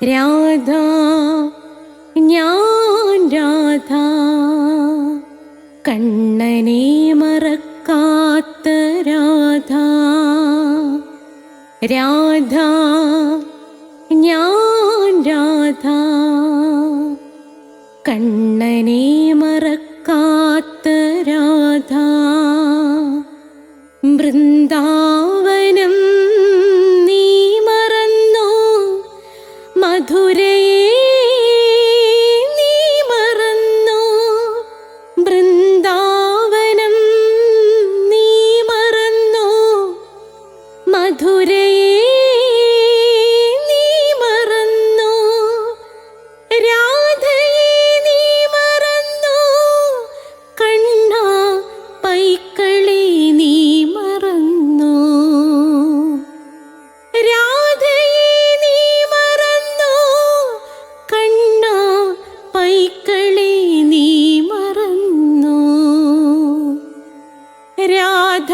രാധ ഞാൻ രാധ കണ്ണനെ മറക്കാത്ത രാധ. രാധ ഞാൻ രാധ കണ്ണനെ മറക്കാത്ത രാധ. വൃന്ദാവനം നീ മറന്നോ, മധുരയെ നീ മറന്നോ. വൃന്ദാവനം നീ മറന്നോ, മധുരയെ നീ മറന്നോ. രാധയെ നീ മറന്നോ, കണ്ണാ പൈക്കളെ നീ മറന്നോ. രാധയെ നീ മറന്നോ, കണ്ണാ പൈക്കളെ നീ മറന്നോ. രാധ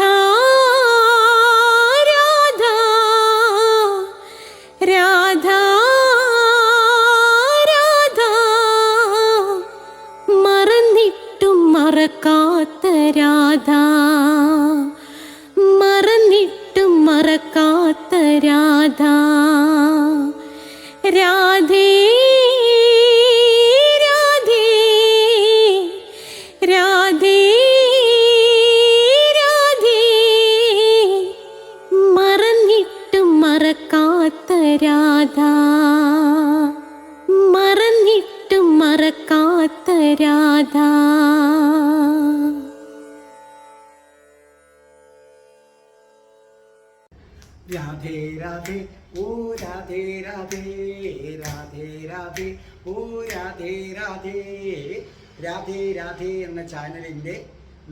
രാധ രാധ രാധ മറന്നിട്ടും മറക്കാത്ത രാധ. മറന്നിട്ടും മറക്കാത്ത രാധ. രാധേ രാധേ രാധേ രാധേ മറന്നിട്ടും മറക്കാത്ത രാധ. മറന്നിട്ടും മറക്കാത്ത രാധ. രാധേ രാധേ ഓ രാധേ രാധേ രാധേ രാധേ ഓ രാധേ രാധേ. രാധേ രാധേ എന്ന ചാനലിൻ്റെ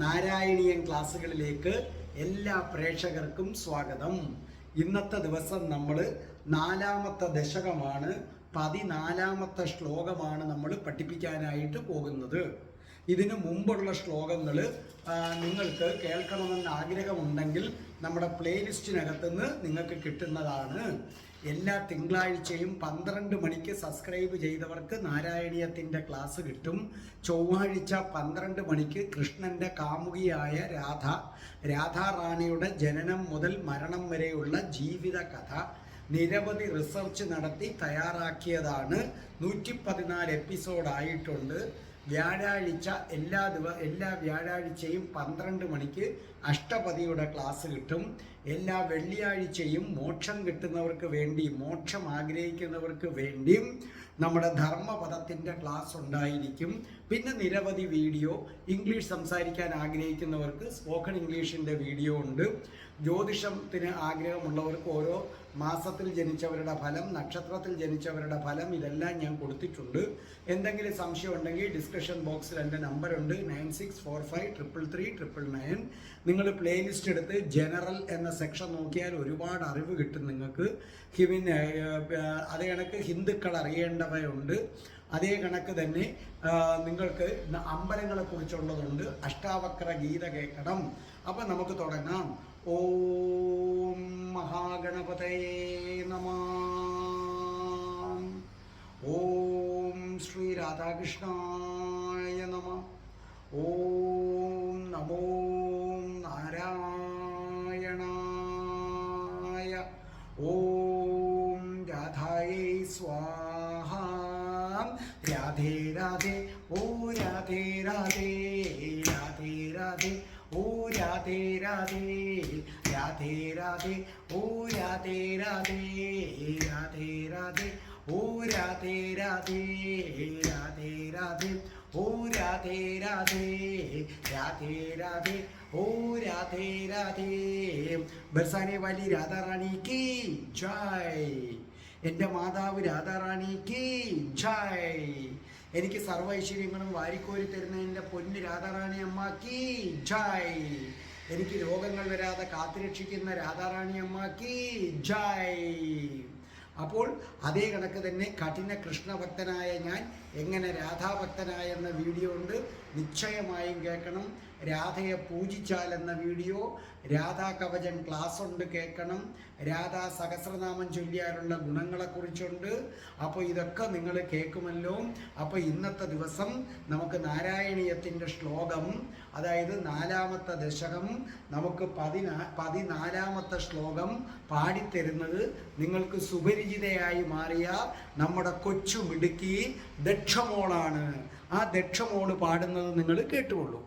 നാരായണീയൻ ക്ലാസ്സുകളിലേക്ക് എല്ലാ പ്രേക്ഷകർക്കും സ്വാഗതം. ഇന്നത്തെ ദിവസം നമ്മൾ 4-ാമത്തെ ദശകമാണ്, 14-ാമത്തെ ശ്ലോകമാണ് നമ്മൾ പഠിപ്പിക്കാനായിട്ട് പോകുന്നത്. ഇതിനു മുമ്പുള്ള ശ്ലോകങ്ങൾ നിങ്ങൾക്ക് കേൾക്കണമെന്ന് ആഗ്രഹമുണ്ടെങ്കിൽ നമ്മുടെ പ്ലേലിസ്റ്റിനകത്തുനിന്ന് നിങ്ങൾക്ക് കിട്ടുന്നതാണ്. എല്ലാ തിങ്കളാഴ്ചയും 12 മണിക്ക് സബ്സ്ക്രൈബ് ചെയ്തവർക്ക് നാരായണീയത്തിൻ്റെ ക്ലാസ് കിട്ടും. ചൊവ്വാഴ്ച 12 മണിക്ക് കൃഷ്ണൻ്റെ കാമുകിയായ രാധാറാണിയുടെ ജനനം മുതൽ മരണം വരെയുള്ള ജീവിത കഥ നിരവധി റിസർച്ച് നടത്തി തയ്യാറാക്കിയതാണ്. 114 എപ്പിസോഡായിട്ടുണ്ട്. വ്യാഴാഴ്ച എല്ലാ വ്യാഴാഴ്ചയും 12 മണിക്ക് അഷ്ടപതിയുടെ ക്ലാസ് കിട്ടും. എല്ലാ വെള്ളിയാഴ്ചയും മോക്ഷം കിട്ടുന്നവർക്ക് വേണ്ടി, മോക്ഷം ആഗ്രഹിക്കുന്നവർക്ക് വേണ്ടിയും നമ്മുടെ ധർമ്മപദത്തിൻ്റെ ക്ലാസ് ഉണ്ടായിരിക്കും. പിന്നെ നിരവധി വീഡിയോ, ഇംഗ്ലീഷ് സംസാരിക്കാൻ ആഗ്രഹിക്കുന്നവർക്ക് സ്പോക്കൺ ഇംഗ്ലീഷിൻ്റെ വീഡിയോ ഉണ്ട്. ജ്യോതിഷത്തിന് ആഗ്രഹമുള്ളവർക്ക് ഓരോ മാസത്തിൽ ജനിച്ചവരുടെ ഫലം, നക്ഷത്രത്തിൽ ജനിച്ചവരുടെ ഫലം, ഇതെല്ലാം ഞാൻ കൊടുത്തിട്ടുണ്ട്. എന്തെങ്കിലും സംശയം ഉണ്ടെങ്കിൽ ഡിസ്കഷൻ ബോക്സിൽ എൻ്റെ നമ്പറുണ്ട് 9645333999. നിങ്ങൾ പ്ലേലിസ്റ്റ് എടുത്ത് ജനറൽ എന്ന സെക്ഷൻ നോക്കിയാൽ ഒരുപാട് അറിവ് കിട്ടും നിങ്ങൾക്ക്. പിന്നെ അതേ കണക്ക് ഹിന്ദുക്കൾ അറിയേണ്ടവയുണ്ട്. അതേ കണക്ക് തന്നെ നിങ്ങൾക്ക് അമ്പലങ്ങളെ കുറിച്ചുള്ളതുണ്ട്. അഷ്ടാവക്ര ഗീത കേൾക്കണം. അപ്പം നമുക്ക് തുടങ്ങാം. ഓം മഹാഗണപതയേ നമഃ. ഓം ശ്രീ രാധാകൃഷ്ണായ നമഃ. ഓം നമോ നാരായണായ. ഓം രാധായേ സ്വാഹ. രാധേ രാധേ ഓ രാധേ രാധേ രാധേ രാധേ ഓ രാധേ രാധേ രാധേ രാധേ ഓ രാധേ രാധേ രാധേ രാധേ ഓ രാധേ രാധേ രാധേ രാധേ ഓ രാധേ രാധേ രാധേ രാധേ ഓ രാധേ രാധേ. ബർസാനെ വാലി രാധാറാണി കി ജയ്. എൻ്റെ മാതാവ് രാധാറാണിക്ക് ജയ്. എനിക്ക് സർവ്വ ഐശ്വര്യങ്ങളും വാരിക്കോരി തരുന്ന എൻ്റെ പൊന്ന് രാധാറാണി അമ്മക്ക് ജയ്. എനിക്ക് രോഗങ്ങൾ വരാതെ കാത്തുരക്ഷിക്കുന്ന രാധാറാണി അമ്മക്ക് ജയ്. അപ്പോൾ അതേ കണക്ക് തന്നെ കഠിന കൃഷ്ണഭക്തനായ ഞാൻ എങ്ങനെ രാധാഭക്തനായ എന്ന വീഡിയോ ഉണ്ട്. നിശ്ചയമായും കേൾക്കണം. രാധയെ പൂജിച്ചാൽ എന്ന വീഡിയോ, രാധാ കവചം ക്ലാസ് ഉണ്ട്, കേൾക്കണം. രാധാ സഹസ്രനാമം ചൊല്ലിയാലുള്ള ഗുണങ്ങളെക്കുറിച്ചുണ്ട്. അപ്പോൾ ഇതൊക്കെ നിങ്ങൾ കേൾക്കുമല്ലോ. അപ്പോൾ ഇന്നത്തെ ദിവസം നമുക്ക് നാരായണീയത്തിൻ്റെ ശ്ലോകം, അതായത് 4-ാമത്തെ ദശകം, നമുക്ക് 14-ാമത്തെ ശ്ലോകം പാടിത്തരുന്നത് നിങ്ങൾക്ക് സുപരിചിതയായി മാറിയ നമ്മുടെ കൊച്ചു മിടുക്കി ദക്ഷമോളാണ്. ആ ദക്ഷമോള് പാടുന്നത് നിങ്ങൾ കേട്ടുകൊള്ളൂ.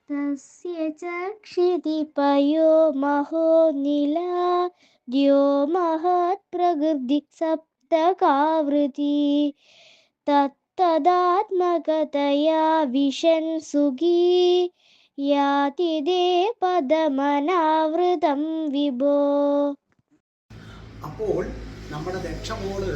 തസ്യ ചക്ഷിതിപയോ മഹോ നിലാദ്യോ മഹത് പ്രകൃതി സപ്തകാവൃതി തത്തദാത്മകതയാ വിശൻ സുഖീ യാതി ദേ പദമനാവൃതം വിഭോ. അപ്പോൾ നമ്മുടെ ദക്ഷമോള്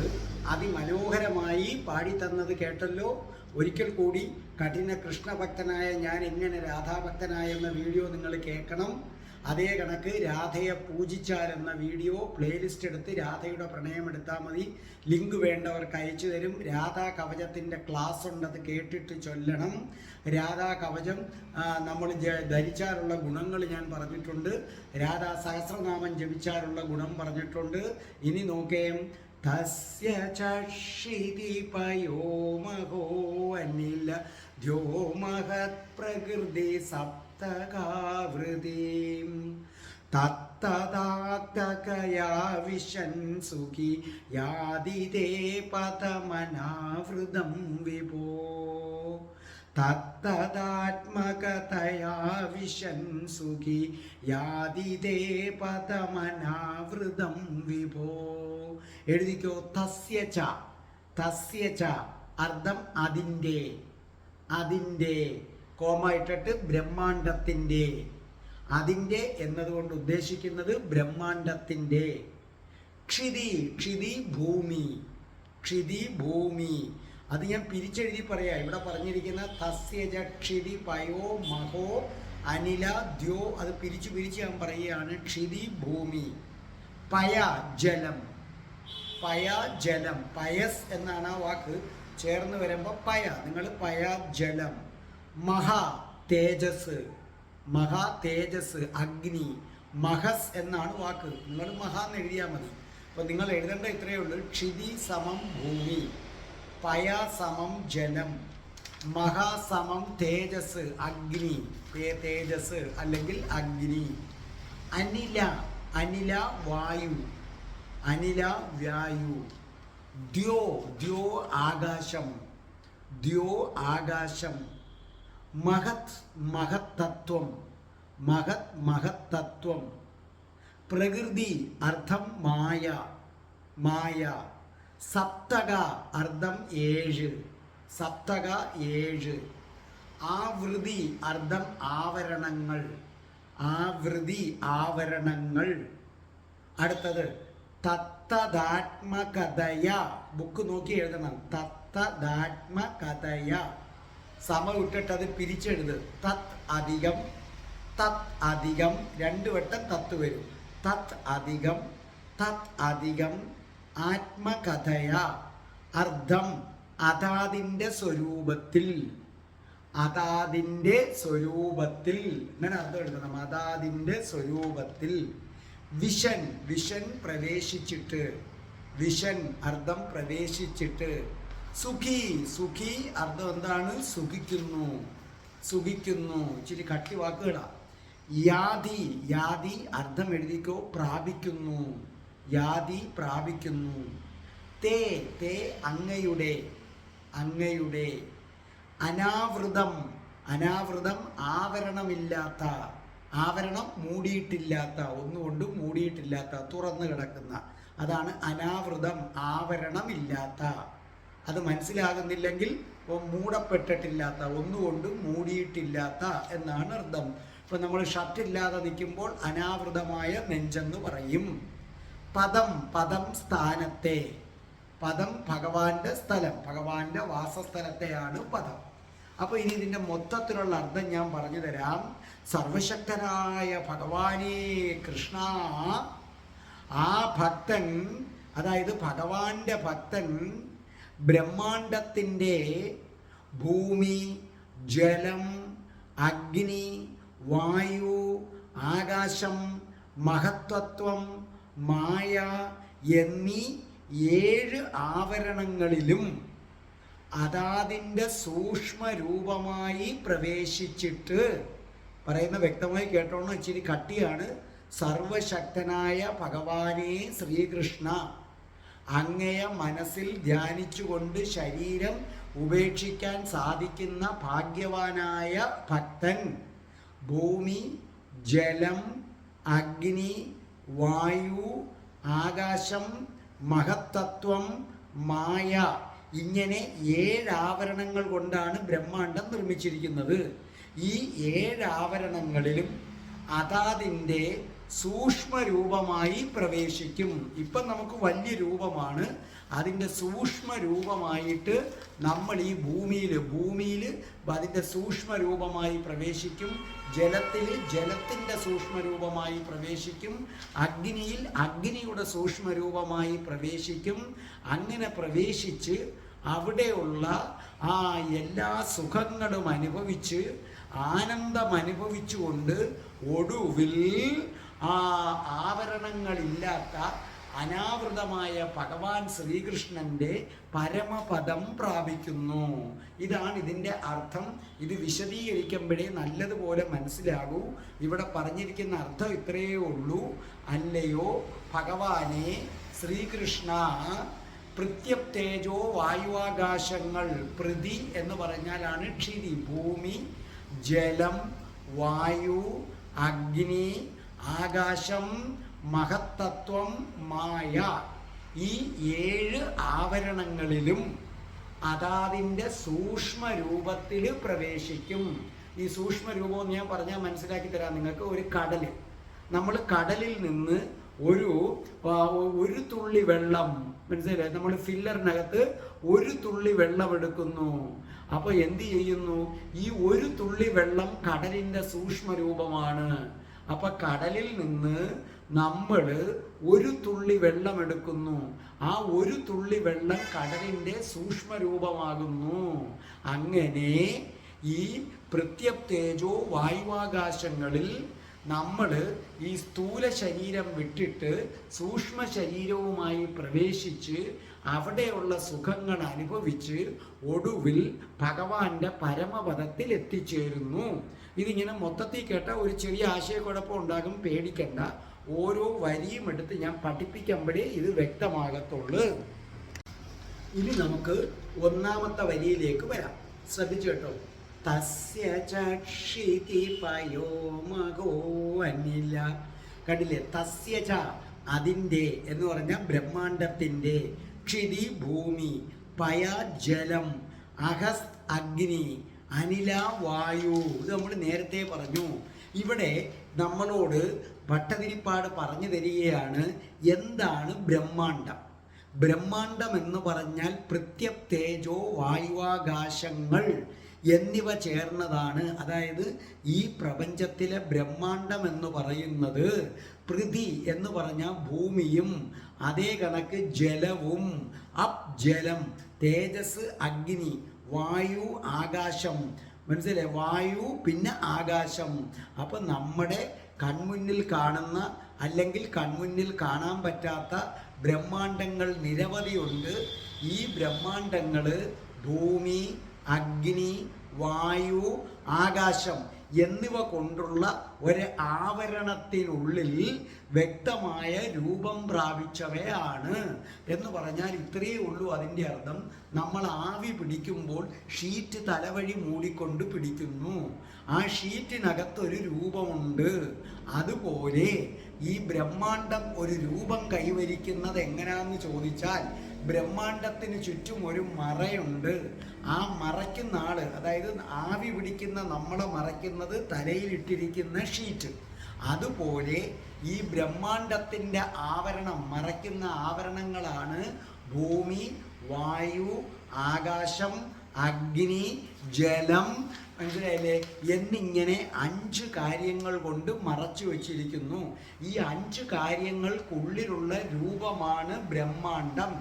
അതിമനോഹരമായി പാടിത്തന്നത് കേട്ടല്ലോ. ഒരിക്കൽ കൂടി കഠിന കൃഷ്ണഭക്തനായ ഞാൻ എങ്ങനെ രാധാഭക്തനായെന്ന വീഡിയോ നിങ്ങൾ കേൾക്കണം. അതേ കണക്ക് രാധയെ പൂജിച്ചാൽ എന്ന വീഡിയോ പ്ലേലിസ്റ്റ് എടുത്ത് രാധയുടെ പ്രണയം എടുത്താൽ മതി. ലിങ്ക് വേണ്ടവർക്ക് അയച്ചു തരും. രാധാ കവചത്തിൻ്റെ ക്ലാസ് ഉണ്ട്, അത് കേട്ടിട്ട് ചൊല്ലണം. രാധാ കവചം നമ്മൾ ധരിച്ചാലുള്ള ഗുണങ്ങൾ ഞാൻ പറഞ്ഞിട്ടുണ്ട്. രാധാ സഹസ്രനാമം ജപിച്ചാലുള്ള ഗുണം പറഞ്ഞിട്ടുണ്ട്. ഇനി നോക്കേ, തസ്യ ചക്ഷിതിപയോ മഹോ അനില ദ്യോ മഹത് പ്രകൃതി സപ്തകാവൃതി തത്തദാത്മകയാ വിശൻ സുഖി യാതി ദേ പദമനാവൃതം വിഭോ. തത്തദാത്മകതയാ വിശൻ സുഖി യാതി ദേ പദമനാവൃതം വിഭോ. എഴുതിക്കോ. തസ്യ ച അർത്ഥം അതിൻ്റെ, അതിൻ്റെ കോമ ഇട്ടിട്ട് ബ്രഹ്മാണ്ടത്തിൻ്റെ. അതിൻ്റെ എന്നതുകൊണ്ട് ഉദ്ദേശിക്കുന്നത് ബ്രഹ്മാണ്ടത്തിൻ്റെ. ക്ഷിതി ഭൂമി, ക്ഷിതി ഭൂമി. അത് ഞാൻ പിരിച്ചെഴുതി പറയാം. ഇവിടെ പറഞ്ഞിരിക്കുന്ന തസ്യജ ക്ഷിതി പയോ മഹോ അനില ദ്യോ, അത് പിരിച്ച് ഞാൻ പറയുകയാണ്. ക്ഷിതി ഭൂമി. പയ ജലം, പയ ജലം, പയസ് എന്നാണ് ആ വാക്ക് ചേർന്ന് വരുമ്പോൾ പയ. നിങ്ങൾ പയ ജലം. മഹാ തേജസ്, മഹാ തേജസ് അഗ്നി. മഹസ് എന്നാണ് വാക്ക്. നിങ്ങൾ മഹാ എന്ന് എഴുതിയാൽ മതി. അപ്പോൾ നിങ്ങൾ എഴുതേണ്ട ഇത്രയേ ഉള്ളൂ. ക്ഷിതി സമം ഭൂമി, പയ സമം ജലം, മഹാ സമം തേജസ് അഗ്നി, തേജസ് അല്ലെങ്കിൽ അഗ്നി. അനില, അനില വായു, അനില വായു. ദ്യോ, ദ്യോ ആകാശം, ദ്യോ ആകാശം. മഹത്, മഹത്തത്വം, മഹത് മഹത്തത്വം. പ്രകൃതി അർത്ഥം മായ, മായ. സപ്തക അർത്ഥം 7, സപ്തക 7. ആവൃതി അർത്ഥം ആവരണങ്ങൾ, ആവൃതി ആവരണങ്ങൾ. അടുത്തത് തത്തദാത്മകതയ. ബുക്ക് നോക്കി എഴുതണം. തത്തദാത്മകതയ. സമ ഇട്ടിട്ട് അത് പിരിച്ചെഴുത്. തത് അധികം, തത് അധികം. 2 വട്ടം തത്ത് വരും. തത് അധികം, തത് അധികം. ആത്മകഥയ അർത്ഥം അതാതിൻ്റെ സ്വരൂപത്തിൽ, അതാതിൻ്റെ സ്വരൂപത്തിൽ. ഇങ്ങനെ അർത്ഥം എഴുതണം. അതാതിൻ്റെ സ്വരൂപത്തിൽ. വിഷൻ, വിഷൻ പ്രവേശിച്ചിട്ട്, വിഷൻ അർത്ഥം പ്രവേശിച്ചിട്ട്. സുഖി, സുഖി അർത്ഥം എന്താണ്? സുഖിക്കുന്നു, സുഖിക്കുന്നു. ഇച്ചിരി കട്ടി വാക്കുകളാ. യാതി, യാതി അർത്ഥം എഴുതിക്കോ, പ്രാപിക്കുന്നു, യാതി പ്രാപിക്കുന്നു. തേ, തേ അങ്ങയുടെ, അങ്ങയുടെ. അനാവൃതം, അനാവൃതം ആവരണമില്ലാത്ത, ആവരണം മൂടിയിട്ടില്ലാത്ത, ഒന്നുകൊണ്ടും മൂടിയിട്ടില്ലാത്ത, തുറന്നു കിടക്കുന്ന. അതാണ് അനാവൃതം, ആവരണമില്ലാത്ത. അത് മനസ്സിലാകുന്നില്ലെങ്കിൽ മൂടപ്പെട്ടിട്ടില്ലാത്ത, ഒന്നുകൊണ്ടും മൂടിയിട്ടില്ലാത്ത എന്നാണ് അർത്ഥം. ഇപ്പം നമ്മൾ ഷർട്ടില്ലാതെ നിൽക്കുമ്പോൾ അനാവൃതമായ നെഞ്ചെന്ന് പറയും. പദം, പദം സ്ഥാനത്തെ. പദം ഭഗവാന്റെ സ്ഥലം, ഭഗവാന്റെ വാസസ്ഥലത്തെയാണ് പദം. അപ്പോൾ ഇനി ഇതിൻ്റെ മൊത്തത്തിലുള്ള അർത്ഥം ഞാൻ പറഞ്ഞു തരാം. സർവശക്തനായ ഭഗവാനേ കൃഷ്ണ, ആ ഭക്തൻ, അതായത് ഭഗവാന്റെ ഭക്തൻ ബ്രഹ്മാണ്ടത്തിൻ്റെ ഭൂമി, ജലം, അഗ്നി, വായു, ആകാശം, മഹത്തത്വം, മായ എന്നീ 7 ആവരണങ്ങളിലും അതാതിൻ്റെ സൂക്ഷ്മരൂപമായി പ്രവേശിച്ചിട്ട്, പറയുന്ന വ്യക്തമായി കേട്ടോണം, ഇച്ചിരി കട്ടിയാണ്. സർവശക്തനായ ഭഗവാനെ ശ്രീകൃഷ്ണ, അങ്ങയെ മനസ്സിൽ ധ്യാനിച്ചുകൊണ്ട് ശരീരം ഉപേക്ഷിക്കാൻ സാധിക്കുന്ന ഭാഗ്യവാനായ ഭക്തൻ ഭൂമി, ജലം, അഗ്നി, വായു, ആകാശം, മഹത്തത്വം, മായ ഇങ്ങനെ 7 ആവരണങ്ങൾ കൊണ്ടാണ് ബ്രഹ്മാണ്ടം നിർമ്മിച്ചിരിക്കുന്നത്. ഈ 7 ആവരണങ്ങളിലും അതാതിൻ്റെ സൂക്ഷ്മരൂപമായി പ്രവേശിക്കും. ഇപ്പം നമുക്ക് വലിയ രൂപമാണ്, അതിൻ്റെ സൂക്ഷ്മരൂപമായിട്ട് നമ്മൾ ഈ ഭൂമിയിൽ അതിൻ്റെ സൂക്ഷ്മരൂപമായി പ്രവേശിക്കും. ജലത്തിൽ ജലത്തിൻ്റെ സൂക്ഷ്മരൂപമായി പ്രവേശിക്കും. അഗ്നിയിൽ അഗ്നിയുടെ സൂക്ഷ്മരൂപമായി പ്രവേശിക്കും. അങ്ങനെ പ്രവേശിച്ച് അവിടെയുള്ള ആ എല്ലാ സുഖങ്ങളും അനുഭവിച്ച് ആനന്ദം അനുഭവിച്ചുകൊണ്ട് ഒടുവിൽ ആ ആവരണങ്ങളില്ലാത്ത അനാവൃതമായ ഭഗവാൻ ശ്രീകൃഷ്ണൻ്റെ പരമപദം പ്രാപിക്കുന്നു. ഇതാണ് ഇതിൻ്റെ അർത്ഥം. ഇത് വിശദീകരിക്കുമ്പോഴേ നല്ലതുപോലെ മനസ്സിലാകൂ. ഇവിടെ പറഞ്ഞിരിക്കുന്ന അർത്ഥം ഇത്രയേ ഉള്ളൂ. അല്ലയോ ഭഗവാനെ ശ്രീകൃഷ്ണ, പൃഥ്വ്യപ്തേജോ വായുവാകാശങ്ങൾ, പൃഥി എന്ന് പറഞ്ഞാലാണ് ക്ഷിതി, ഭൂമി, ജലം, വായു, അഗ്നി, ആകാശം, മഹത്തത്വം, മായ ഈ 7 ആവരണങ്ങളിലും അതാതിൻ്റെ സൂക്ഷ്മരൂപത്തിൽ പ്രവേശിക്കും. ഈ സൂക്ഷ്മരൂപം ഞാൻ പറഞ്ഞാൽ മനസ്സിലാക്കി തരാം നിങ്ങൾക്ക്. ഒരു കടൽ, നമ്മൾ കടലിൽ നിന്ന് ഒരു തുള്ളി വെള്ളം, മനസ്സിലായി, നമ്മൾ ഫില്ലറിനകത്ത് ഒരു തുള്ളി വെള്ളം എടുക്കുന്നു. അപ്പോൾ എന്ത് ചെയ്യുന്നു? ഈ ഒരു തുള്ളി വെള്ളം കടലിൻ്റെ സൂക്ഷ്മരൂപമാണ്. അപ്പം കടലിൽ നിന്ന് നമ്മൾ ഒരു തുള്ളി വെള്ളം എടുക്കുന്നു. ആ ഒരു തുള്ളി വെള്ളം കടലിൻ്റെ സൂക്ഷ്മരൂപമാകുന്നു. അങ്ങനെ ഈ പൃഥ്വ്യപ്തേജോ വായുവാകാശങ്ങളിൽ നമ്മൾ ഈ സ്ഥൂല ശരീരം വിട്ടിട്ട് സൂക്ഷ്മ ശരീരവുമായി പ്രവേശിച്ച് അവിടെയുള്ള സുഖങ്ങൾ അനുഭവിച്ച് ഒടുവിൽ ഭഗവാന്റെ പരമപദത്തിൽ എത്തിച്ചേരുന്നു. ഇതിങ്ങനെ മൊത്തത്തിൽ കേട്ട ഒരു ചെറിയ ആശയക്കുഴപ്പം ഉണ്ടാകും, പേടിക്കണ്ട. ഓരോ വരിയും എടുത്ത് ഞാൻ പഠിപ്പിക്കുമ്പോഴേ ഇത് വ്യക്തമാകത്തുള്ളൂ. ഇനി നമുക്ക് 1ാമത്തെ വരിയിലേക്ക് വരാം. ശ്രദ്ധിച്ചു കേട്ടോ. തസ്യ ചക്ഷിതി പയോ മകോ അനില. കണ്ടില്ലേ? തസ്യ ച അതിൻ്റെ എന്ന് പറഞ്ഞാൽ ബ്രഹ്മാണ്ടത്തിൻ്റെ, ക്ഷിതി ഭൂമി, പയ ജലം, അഹസ് അഗ്നി, അനില വായു. ഇത് നമ്മൾ നേരത്തെ പറഞ്ഞു. ഇവിടെ നമ്മളോട് ഭട്ടതിരിപ്പാട് പറഞ്ഞു തരികയാണ് എന്താണ് ബ്രഹ്മാണ്ടം. ബ്രഹ്മാണ്ടം എന്ന് പറഞ്ഞാൽ പൃഥ്വ്യപ്തേജോ വായുവാകാശങ്ങൾ എന്നിവ ചേർന്നതാണ്. അതായത് ഈ പ്രപഞ്ചത്തിലെ ബ്രഹ്മാണ്ടം എന്ന് പറയുന്നത് പൃഥ്വി എന്ന് പറഞ്ഞാൽ ഭൂമിയും, അതേ കണക്ക് ജലവും, ജലം, തേജസ്, അഗ്നി, വായു, ആകാശം. മനസ്സിലായി? വായു പിന്നെ ആകാശം. അപ്പം നമ്മുടെ കൺമുന്നിൽ കാണുന്ന അല്ലെങ്കിൽ കൺമുന്നിൽ കാണാൻ പറ്റാത്ത ബ്രഹ്മാണ്ടങ്ങൾ നിരവധിയുണ്ട്. ഈ ബ്രഹ്മാണ്ടങ്ങൾ ഭൂമി, അഗ്നി, വായു, ആകാശം എന്നിവ കൊണ്ടുള്ള ഒരു ആവരണത്തിനുള്ളിൽ വ്യക്തമായ രൂപം പ്രാപിച്ചവയാണ് എന്ന് പറഞ്ഞാൽ ഇത്രയേ ഉള്ളൂ അതിൻ്റെ അർത്ഥം. നമ്മൾ ആവി പിടിക്കുമ്പോൾ ഷീറ്റ് തലവഴി മൂടിക്കൊണ്ട് പിടിക്കുന്നു. ആ ഷീറ്റിനകത്തൊരു രൂപമുണ്ട്. അതുപോലെ ഈ ബ്രഹ്മാണ്ടം ഒരു രൂപം കൈവരിക്കുന്നത് എങ്ങനെയാണെന്ന് ചോദിച്ചാൽ ബ്രഹ്മാണ്ടത്തിന് ചുറ്റും ഒരു മറയുണ്ട്. ആ മറയ്ക്കുന്ന ആള്, അതായത് ആവി പിടിക്കുന്ന നമ്മളെ മറയ്ക്കുന്നത് തലയിലിട്ടിരിക്കുന്ന ഷീറ്റ്. അതുപോലെ ഈ ബ്രഹ്മാണ്ടത്തിൻ്റെ ആവരണം, മറയ്ക്കുന്ന ആവരണങ്ങളാണ് ഭൂമി, വായു, ആകാശം, അഗ്നി, ജലം, മനസ്സിലായില്ലേ, എന്നിങ്ങനെ 5 കാര്യങ്ങൾ കൊണ്ട് മറച്ചു വച്ചിരിക്കുന്നു. ഈ 5 കാര്യങ്ങൾക്കുള്ളിലുള്ള രൂപമാണ് ബ്രഹ്മാണ്ടം.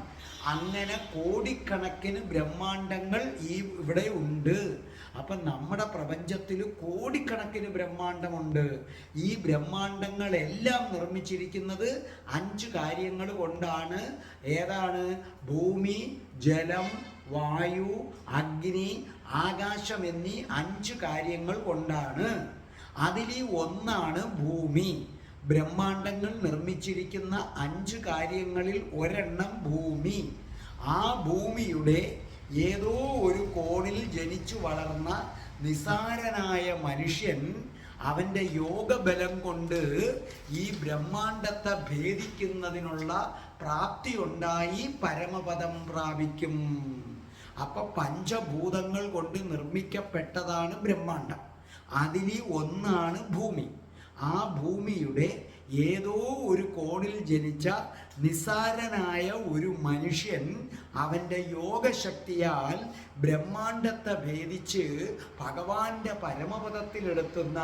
അങ്ങനെ കോടിക്കണക്കിന് ബ്രഹ്മാണ്ടങ്ങൾ ഇവിടെ ഉണ്ട്. അപ്പം നമ്മുടെ പ്രപഞ്ചത്തിൽ കോടിക്കണക്കിന് ബ്രഹ്മാണ്ടമുണ്ട്. ഈ ബ്രഹ്മാണ്ടങ്ങളെല്ലാം നിർമ്മിച്ചിരിക്കുന്നത് 5 കാര്യങ്ങൾ കൊണ്ടാണ്. ഏതാണ്? ഭൂമി, ജലം, വായു, അഗ്നി, ആകാശം എന്നീ 5 കാര്യങ്ങൾ കൊണ്ടാണ്. അതിൽ ഒന്നാണ് ഭൂമി. ബ്രഹ്മാണ്ടങ്ങൾ നിർമ്മിച്ചിരിക്കുന്ന 5 കാര്യങ്ങളിൽ ഒരെണ്ണം ഭൂമി. ആ ഭൂമിയുടെ ഏതോ ഒരു കോണിൽ ജനിച്ചു വളർന്ന നിസാരനായ മനുഷ്യൻ അവൻ്റെ യോഗബലം കൊണ്ട് ഈ ബ്രഹ്മാണ്ടത്തെ ഭേദിക്കുന്നതിനുള്ള പ്രാപ്തി ഉണ്ടായി പരമപദം പ്രാപിക്കും. അപ്പൊ പഞ്ചഭൂതങ്ങൾ കൊണ്ട് നിർമ്മിക്കപ്പെട്ടതാണ് ബ്രഹ്മാണ്ടം. അതിൽ ഒന്നാണ് ഭൂമി. ആ ഭൂമിയുടെ ഏതോ ഒരു കോണിൽ ജനിച്ച നിസാരനായ ഒരു മനുഷ്യൻ അവൻ്റെ യോഗശക്തിയാൽ ബ്രഹ്മാണ്ടത്തെ ഭേദിച്ച് ഭഗവാന്റെ പരമപദത്തിലെടുത്തുന്ന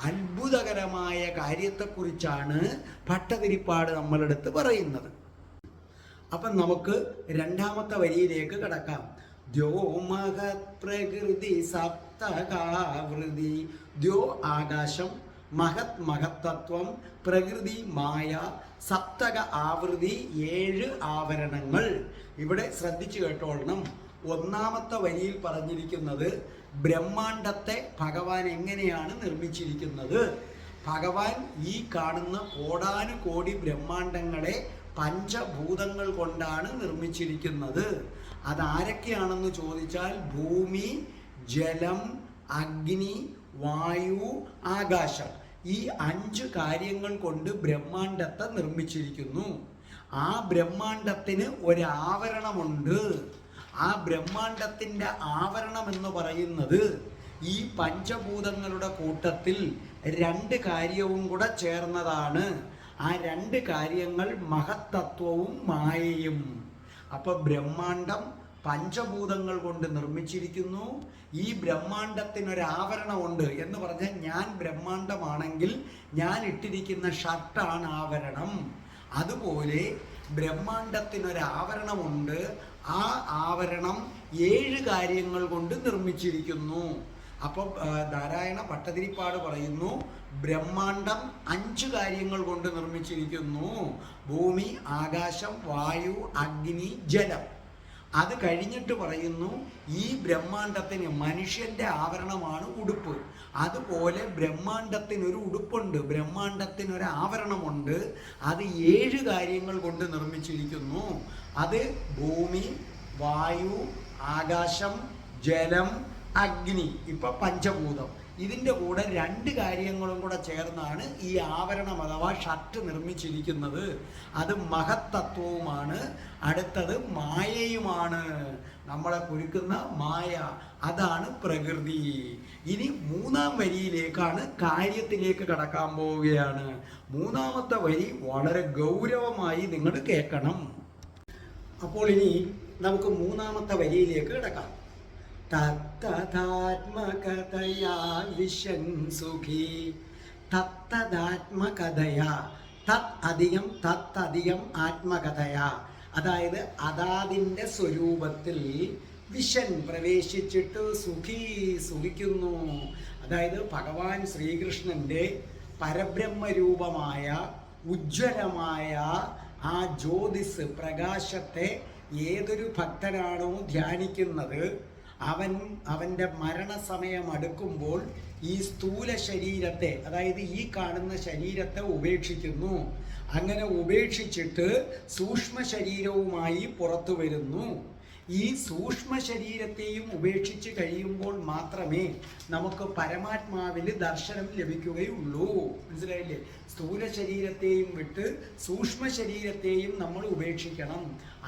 അത്ഭുതകരമായ കാര്യത്തെക്കുറിച്ചാണ് ഭട്ടതിരിപ്പാട് നമ്മളെടുത്ത് പറയുന്നത്. അപ്പം നമുക്ക് 2ാമത്തെ വരിയിലേക്ക് കടക്കാം. ദ്യോ മഹത് പ്രകൃതി സപ്തകാവൃതി. ദ്യോ ആകാശം, മഹത് മഹത്തത്വം, പ്രകൃതി മായ, സപ്തക ആവൃതി 7 ആവരണങ്ങൾ. ഇവിടെ ശ്രദ്ധിച്ചു കേട്ടോളണം. 1ാമത്തെ വരിയിൽ പറഞ്ഞിരിക്കുന്നത് ബ്രഹ്മാണ്ടത്തെ ഭഗവാൻ എങ്ങനെയാണ് നിർമ്മിച്ചിരിക്കുന്നത്. ഭഗവാൻ ഈ കാണുന്ന കോടാനുകോടി ബ്രഹ്മാണ്ടങ്ങളെ പഞ്ചഭൂതങ്ങൾ കൊണ്ടാണ് നിർമ്മിച്ചിരിക്കുന്നത്. അതാരൊക്കെയാണെന്ന് ചോദിച്ചാൽ ഭൂമി, ജലം, അഗ്നി, വായു, ആകാശം, ഈ 5 കാര്യങ്ങൾ കൊണ്ട് ബ്രഹ്മാണ്ടത്തെ നിർമ്മിച്ചിരിക്കുന്നു. ആ ബ്രഹ്മാണ്ടത്തിന് ഒരാവരണമുണ്ട്. ആ ബ്രഹ്മാണ്ടത്തിൻ്റെ ആവരണം എന്ന് പറയുന്നത് ഈ പഞ്ചഭൂതങ്ങളുടെ കൂട്ടത്തിൽ 2 കാര്യവും കൂടെ ചേർന്നതാണ്. ആ 2 കാര്യങ്ങൾ മഹത്തത്വവും മായയും. അപ്പൊ ബ്രഹ്മാണ്ടം പഞ്ചഭൂതങ്ങൾ കൊണ്ട് നിർമ്മിച്ചിരിക്കുന്നു. ഈ ബ്രഹ്മാണ്ടത്തിനൊരാവരണമുണ്ട് എന്ന് പറഞ്ഞാൽ ഞാൻ ബ്രഹ്മാണ്ടമാണെങ്കിൽ ഞാൻ ഇട്ടിരിക്കുന്ന ഷർട്ടാണ് ആവരണം. അതുപോലെ ബ്രഹ്മാണ്ടത്തിനൊരാവരണമുണ്ട്. ആ ആവരണം 7 കാര്യങ്ങൾ കൊണ്ട് നിർമ്മിച്ചിരിക്കുന്നു. അപ്പം നാരായണ ഭട്ടതിരിപ്പാട് പറയുന്നു ബ്രഹ്മാണ്ടം 5 കാര്യങ്ങൾ കൊണ്ട് നിർമ്മിച്ചിരിക്കുന്നു. ഭൂമി, ആകാശം, വായു, അഗ്നി, ജലം. അത് കഴിഞ്ഞിട്ട് പറയുന്നു ഈ ബ്രഹ്മാണ്ടത്തിന് മനുഷ്യന്റെ ആവരണമാണ് ഉടുപ്പ്. അതുപോലെ ബ്രഹ്മാണ്ടത്തിനൊരു ഉടുപ്പുണ്ട്, ബ്രഹ്മാണ്ടത്തിനൊരു ആവരണമുണ്ട്. അത് 7 കാര്യങ്ങൾ കൊണ്ട് നിർമ്മിച്ചിരിക്കുന്നു. അത് ഭൂമി, വായു, ആകാശം, ജലം, അഗ്നി. ഇപ്പൊ പഞ്ചഭൂതം. ഇതിൻ്റെ കൂടെ 2 കാര്യങ്ങളും കൂടെ ചേർന്നാണ് ഈ ആവരണം അഥവാ ഷർട്ട് നിർമ്മിച്ചിരിക്കുന്നത്. അത് മഹത്തത്വവുമാണ്. അടുത്തത് മായയുമാണ്, നമ്മളെ കുരുക്കുന്ന മായ. അതാണ് പ്രകൃതി. ഇനി 3ാം വരിയിലേക്കാണ്, കാര്യത്തിലേക്ക് കടക്കാൻ പോവുകയാണ്. 3ാമത്തെ വരി വളരെ ഗൗരവമായി നിങ്ങൾ കേൾക്കണം. അപ്പോൾ ഇനി നമുക്ക് 3ാമത്തെ വരിയിലേക്ക് കിടക്കാം. തത്തദാത്മകതയാ വിശൻ സുഖി. തത്തദാത്മകതയാ, തത് അധികം ആത്മകഥയാ, അതായത് അതാതിൻ്റെ സ്വരൂപത്തിൽ വിശൻ പ്രവേശിച്ചിട്ട് സുഖിക്കുന്നു. അതായത് ഭഗവാൻ ശ്രീകൃഷ്ണൻ്റെ പരബ്രഹ്മരൂപമായ ഉജ്ജ്വലമായ ആ ജ്യോതിസ് പ്രകാശത്തെ ഏതൊരു ഭക്തനാണോ ധ്യാനിക്കുന്നത് അവൻ്റെ മരണസമയം അടുക്കുമ്പോൾ ഈ സ്ഥൂല ശരീരത്തെ, അതായത് ഈ കാണുന്ന ശരീരത്തെ ഉപേക്ഷിക്കുന്നു. അങ്ങനെ ഉപേക്ഷിച്ചിട്ട് സൂക്ഷ്മ ശരീരവുമായി പുറത്തു വരുന്നു. ഈ സൂക്ഷ്മ ശരീരത്തെയും ഉപേക്ഷിച്ച് കഴിയുമ്പോൾ മാത്രമേ നമുക്ക് പരമാത്മാവിൽ ദർശനം ലഭിക്കുകയുള്ളൂ. മനസ്സിലായില്ലേ? സ്ഥൂല ശരീരത്തെയും വിട്ട് സൂക്ഷ്മ ശരീരത്തെയും നമ്മൾ ഉപേക്ഷിക്കണം.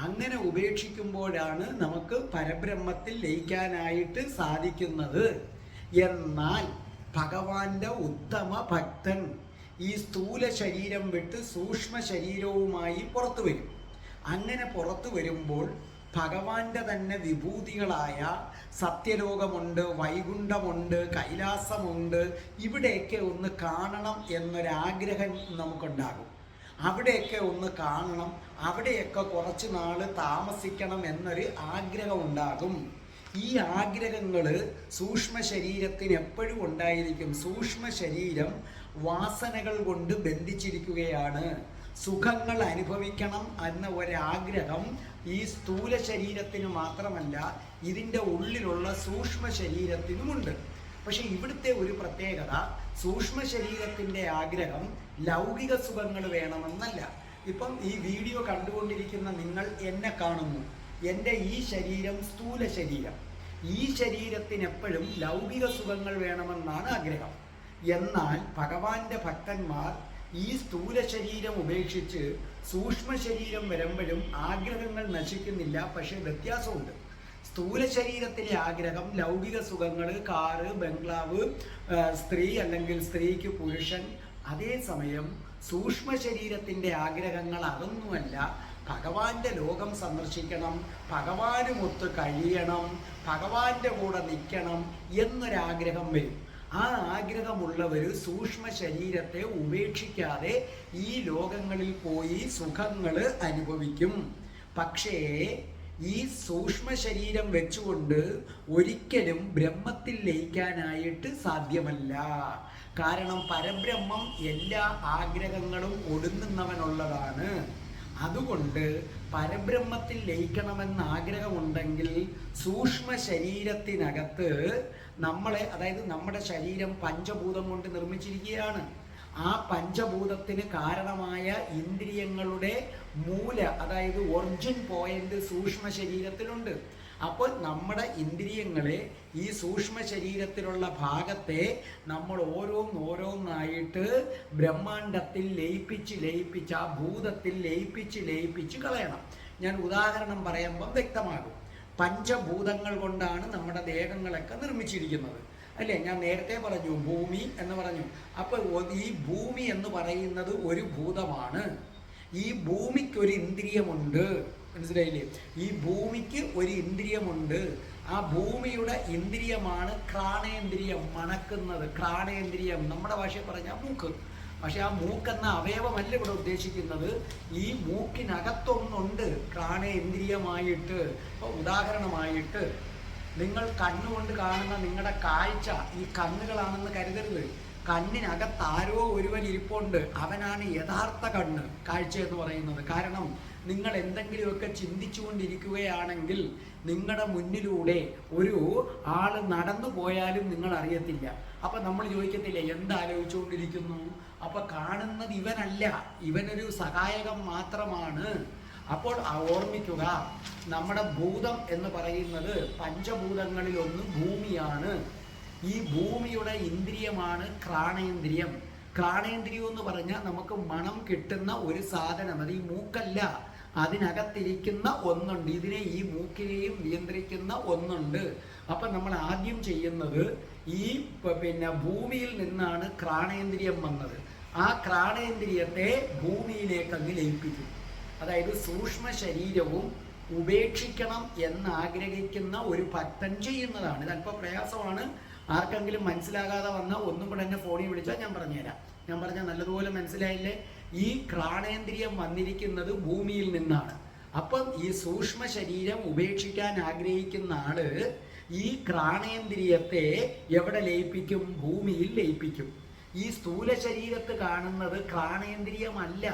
അങ്ങനെ ഉപേക്ഷിക്കുമ്പോഴാണ് നമുക്ക് പരബ്രഹ്മത്തിൽ ലയിക്കാനായിട്ട് സാധിക്കുന്നത്. എന്നാൽ ഭഗവാന്റെ ഉത്തമ ഭക്തൻ ഈ സ്ഥൂല ശരീരം വിട്ട് സൂക്ഷ്മ ശരീരവുമായി പുറത്തു വരും. അങ്ങനെ പുറത്തു വരുമ്പോൾ ഭഗവാന്റെ തന്നെ വിഭൂതികളായ സത്യലോകമുണ്ട്, വൈകുണ്ഠമുണ്ട്, കൈലാസമുണ്ട്, ഇവിടെയൊക്കെ ഒന്ന് കാണണം എന്നൊരാഗ്രഹം നമുക്കുണ്ടാകും. അവിടെയൊക്കെ ഒന്ന് കാണണം, അവിടെയൊക്കെ കുറച്ച് നാൾ താമസിക്കണം എന്നൊരു ആഗ്രഹം ഉണ്ടാകും. ഈ ആഗ്രഹങ്ങൾ സൂക്ഷ്മ ശരീരത്തിന് എപ്പോഴും ഉണ്ടായിരിക്കും. സൂക്ഷ്മ ശരീരം വാസനകൾ കൊണ്ട് ബന്ധിച്ചിരിക്കുകയാണ്. സുഖങ്ങൾ അനുഭവിക്കണം എന്ന ഒരാഗ്രഹം ഈ സ്ഥൂല ശരീരത്തിന് മാത്രമല്ല, ഇതിൻ്റെ ഉള്ളിലുള്ള സൂക്ഷ്മ ശരീരത്തിനുമുണ്ട്. പക്ഷെ ഇവിടുത്തെ ഒരു പ്രത്യേകത, സൂക്ഷ്മ ശരീരത്തിൻ്റെ ആഗ്രഹം ലൗകിക സുഖങ്ങൾ വേണമെന്നല്ല. ഇപ്പം ഈ വീഡിയോ കണ്ടുകൊണ്ടിരിക്കുന്ന നിങ്ങൾ എന്നെ കാണുന്നു, എൻ്റെ ഈ ശരീരം സ്ഥൂല ശരീരം. ഈ ശരീരത്തിന് എപ്പോഴും ലൗകിക സുഖങ്ങൾ വേണമെന്നാണ് ആഗ്രഹം. എന്നാൽ ഭഗവാന്റെ ഭക്തന്മാർ ഈ സ്ഥൂല ശരീരം ഉപേക്ഷിച്ച് സൂക്ഷ്മ ശരീരം വരുമ്പോഴും ആഗ്രഹങ്ങൾ നശിക്കുന്നില്ല. പക്ഷേ വ്യത്യാസമുണ്ട്. സ്ഥൂല ശരീരത്തിലെ ആഗ്രഹം ലൗകിക സുഖങ്ങൾ, കാറ്, ബംഗ്ലാവ്, സ്ത്രീ അല്ലെങ്കിൽ സ്ത്രീക്ക് പുരുഷൻ. അതേസമയം സൂക്ഷ്മ ശരീരത്തിൻ്റെ ആഗ്രഹങ്ങൾ അതൊന്നുമല്ല. ഭഗവാന്റെ ലോകം സന്ദർശിക്കണം, ഭഗവാനുമൊത്ത് കഴിയണം, ഭഗവാന്റെ കൂടെ നിൽക്കണം എന്നൊരാഗ്രഹം വരും. ആ ആഗ്രഹമുള്ളവർ സൂക്ഷ്മ ശരീരത്തെ ഉപേക്ഷിക്കാതെ ഈ ലോകങ്ങളിൽ പോയി സുഖങ്ങൾ അനുഭവിക്കും. പക്ഷേ ഈ സൂക്ഷ്മ ശരീരം വെച്ചുകൊണ്ട് ഒരിക്കലും ബ്രഹ്മത്തിൽ ലയിക്കാനായിട്ട് സാധ്യമല്ല. കാരണം പരബ്രഹ്മം എല്ലാ ആഗ്രഹങ്ങളും ഒടുങ്ങുന്നവനുള്ളതാണ്. അതുകൊണ്ട് പരബ്രഹ്മത്തിൽ ലയിക്കണമെന്ന് ആഗ്രഹമുണ്ടെങ്കിൽ സൂക്ഷ്മ ശരീരത്തിനകത്ത് നമ്മളെ, അതായത് നമ്മുടെ ശരീരം പഞ്ചഭൂതം കൊണ്ട് നിർമ്മിച്ചിരിക്കുകയാണ്. ആ പഞ്ചഭൂതത്തിന് കാരണമായ ഇന്ദ്രിയങ്ങളുടെ മൂല, അതായത് ഒറിജിൻ പോയിന്റ് സൂക്ഷ്മ ശരീരത്തിലുണ്ട്. അപ്പോൾ നമ്മുടെ ഇന്ദ്രിയങ്ങളെ, ഈ സൂക്ഷ്മ ശരീരത്തിലുള്ള ഭാഗത്തെ നമ്മൾ ഓരോന്നായിട്ട് ബ്രഹ്മാണ്ടത്തിൽ ലയിപ്പിച്ച് ആ ഭൂതത്തിൽ ലയിപ്പിച്ച് കളയണം. ഞാൻ ഉദാഹരണം പറയുമ്പം വ്യക്തമാകും. പഞ്ചഭൂതങ്ങൾ കൊണ്ടാണ് നമ്മുടെ ദേഹങ്ങളൊക്കെ നിർമ്മിച്ചിരിക്കുന്നത്, അല്ലേ? ഞാൻ നേരത്തെ പറഞ്ഞു ഭൂമി എന്ന് പറഞ്ഞു. അപ്പോൾ ഈ ഭൂമി എന്ന് പറയുന്നത് ഒരു ഭൂതമാണ്. ഈ ഭൂമിക്കൊരു ഇന്ദ്രിയമുണ്ട്, മനസ്സിലായില്ലേ? ഈ ഭൂമിക്ക് ഒരു ഇന്ദ്രിയമുണ്ട്. ആ ഭൂമിയുടെ ഇന്ദ്രിയമാണ് ഘ്രാണേന്ദ്രിയം, മണക്കുന്നത്. ഘ്രാണേന്ദ്രിയം നമ്മുടെ ഭാഷയിൽ പറഞ്ഞാൽ മൂക്ക്. പക്ഷെ ആ മൂക്കെന്ന അവയവമല്ല ഇവിടെ ഉദ്ദേശിക്കുന്നത്. ഈ മൂക്കിനകത്തൊന്നുണ്ട് ഘ്രാണേന്ദ്രിയമായിട്ട്. ഇപ്പോൾ ഉദാഹരണമായിട്ട്, നിങ്ങൾ കണ്ണുകൊണ്ട് കാണുന്ന നിങ്ങളുടെ കാഴ്ച ഈ കണ്ണുകളാണെന്ന് കരുതരുത്. കണ്ണിനകത്ത് ആരോ ഒരുവൻ ഇരിപ്പുണ്ട്, അവനാണ് യഥാർത്ഥ കണ്ണ്, കാഴ്ച എന്ന് പറയുന്നത്. കാരണം നിങ്ങൾ എന്തെങ്കിലുമൊക്കെ ചിന്തിച്ചുകൊണ്ടിരിക്കുകയാണെങ്കിൽ നിങ്ങളുടെ മുന്നിലൂടെ ഒരു ആൾ നടന്നു പോയാലും നിങ്ങൾ അറിയത്തില്ല. അപ്പം നമ്മൾ ചോദിക്കത്തില്ല എന്താലോചിച്ചുകൊണ്ടിരിക്കുന്നു? അപ്പം കാണുന്നത് ഇവനല്ല, ഇവനൊരു സഹായകം മാത്രമാണ്. അപ്പോൾ ഓർമ്മിക്കുക, നമ്മുടെ ഭൂതം എന്ന് പറയുന്നത് പഞ്ചഭൂതങ്ങളിൽ ഒന്ന് ഭൂമിയാണ്. ഈ ഭൂമിയുടെ ഇന്ദ്രിയമാണ് ഘ്രാണേന്ദ്രിയം. ഘ്രാണേന്ദ്രിയം എന്ന് പറഞ്ഞാൽ നമുക്ക് മണം കിട്ടുന്ന ഒരു സാധനം, അത് ഈ മൂക്കല്ല, അതിനകത്തിരിക്കുന്ന ഒന്നുണ്ട്. ഇതിനെ, ഈ മൂക്കിനെയും നിയന്ത്രിക്കുന്ന ഒന്നുണ്ട്. അപ്പം നമ്മൾ ആദ്യം ചെയ്യുന്നത്, ഈ ഭൂമിയിൽ നിന്നാണ് ഘ്രാണേന്ദ്രിയം വന്നത്. ആ ഘ്രാണേന്ദ്രിയത്തെ ഭൂമിയിലേക്ക് അങ്ങ് ലയിപ്പിക്കും. അതായത് സൂക്ഷ്മ ശരീരവും ഉപേക്ഷിക്കണം എന്നാഗ്രഹിക്കുന്ന ഒരു ഭക്തൻ ചെയ്യുന്നതാണ്. ഇത് അല്പം പ്രയാസമാണ്. ആർക്കെങ്കിലും മനസ്സിലാകാതെ വന്നാൽ ഒന്നും കൂടെ എന്നെ ഫോണിൽ വിളിച്ചാൽ ഞാൻ പറഞ്ഞുതരാം. ഞാൻ പറഞ്ഞാൽ നല്ലതുപോലെ മനസ്സിലായില്ലേ? ഈ ഘ്രാണേന്ദ്രിയം വന്നിരിക്കുന്നത് ഭൂമിയിൽ നിന്നാണ്. അപ്പം ഈ സൂക്ഷ്മ ശരീരം ഉപേക്ഷിക്കാൻ ആഗ്രഹിക്കുന്ന ആള് ഈ ഘ്രാണേന്ദ്രിയത്തെ എവിടെ ലയിപ്പിക്കും? ഭൂമിയിൽ ലയിപ്പിക്കും. ഈ സ്ഥൂല ശരീരത്ത് കാണുന്നത് ഘ്രാണേന്ദ്രിയമല്ല.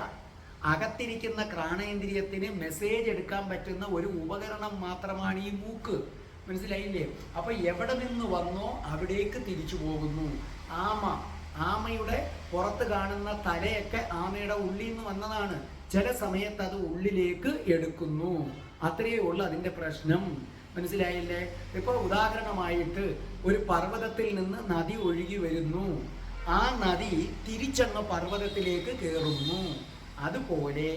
അകത്തിരിക്കുന്ന ഘ്രാണേന്ദ്രിയത്തിന് മെസ്സേജ് എടുക്കാൻ പറ്റുന്ന ഒരു ഉപകരണം മാത്രമാണ് ഈ മൂക്ക്. മനസ്സിലായില്ലേ? അപ്പൊ എവിടെ നിന്ന് വന്നോ അവിടേക്ക് തിരിച്ചു പോകുന്നു. ആമയുടെ പുറത്ത് കാണുന്ന തലയൊക്കെ ആമയുടെ ഉള്ളിൽ നിന്ന് വന്നതാണ്. ചില സമയത്ത് അത് ഉള്ളിലേക്ക് എടുക്കുന്നു. അത്രയേ ഉള്ളൂ അതിൻ്റെ പ്രശ്നം. മനസ്സിലായില്ലേ? ഇപ്പോൾ ഉദാഹരണമായിട്ട് ഒരു പർവ്വതത്തിൽ നിന്ന് നദി ഒഴുകി വരുന്നു. ആ നദി തിരിച്ചങ്ങ് പർവ്വതത്തിലേക്ക് കയറുന്നു. അതുപോലെ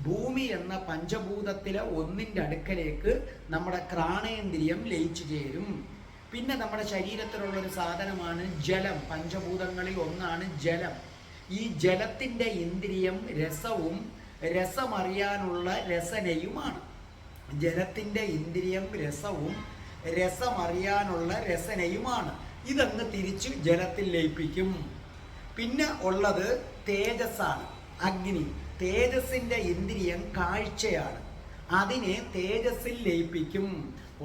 ഭൂമി എന്ന പഞ്ചഭൂതത്തിലെ ഒന്നിൻ്റെ അടുക്കലേക്ക് നമ്മുടെ ഘ്രാണേന്ദ്രിയം ലയിച്ചു ചേരും. പിന്നെ നമ്മുടെ ശരീരത്തിലുള്ളൊരു സാധനമാണ് ജലം. പഞ്ചഭൂതങ്ങളിൽ ഒന്നാണ് ജലം. ഈ ജലത്തിൻ്റെ ഇന്ദ്രിയം രസവും രസമറിയാനുള്ള രസനയുമാണ്. ജലത്തിൻ്റെ ഇന്ദ്രിയം രസവും, രസമറിയാനുള്ള രസനയുമാണ്. ഇതങ്ങ് തിരിച്ച് ജലത്തിൽ ലയിപ്പിക്കും. പിന്നെ ഉള്ളത് തേജസ്സാണ്, അഗ്നി. തേജസ്സിൻ്റെ ഇന്ദ്രിയം കാഴ്ചയാണ്, അതിനെ തേജസ്സിൽ ലയിപ്പിക്കും.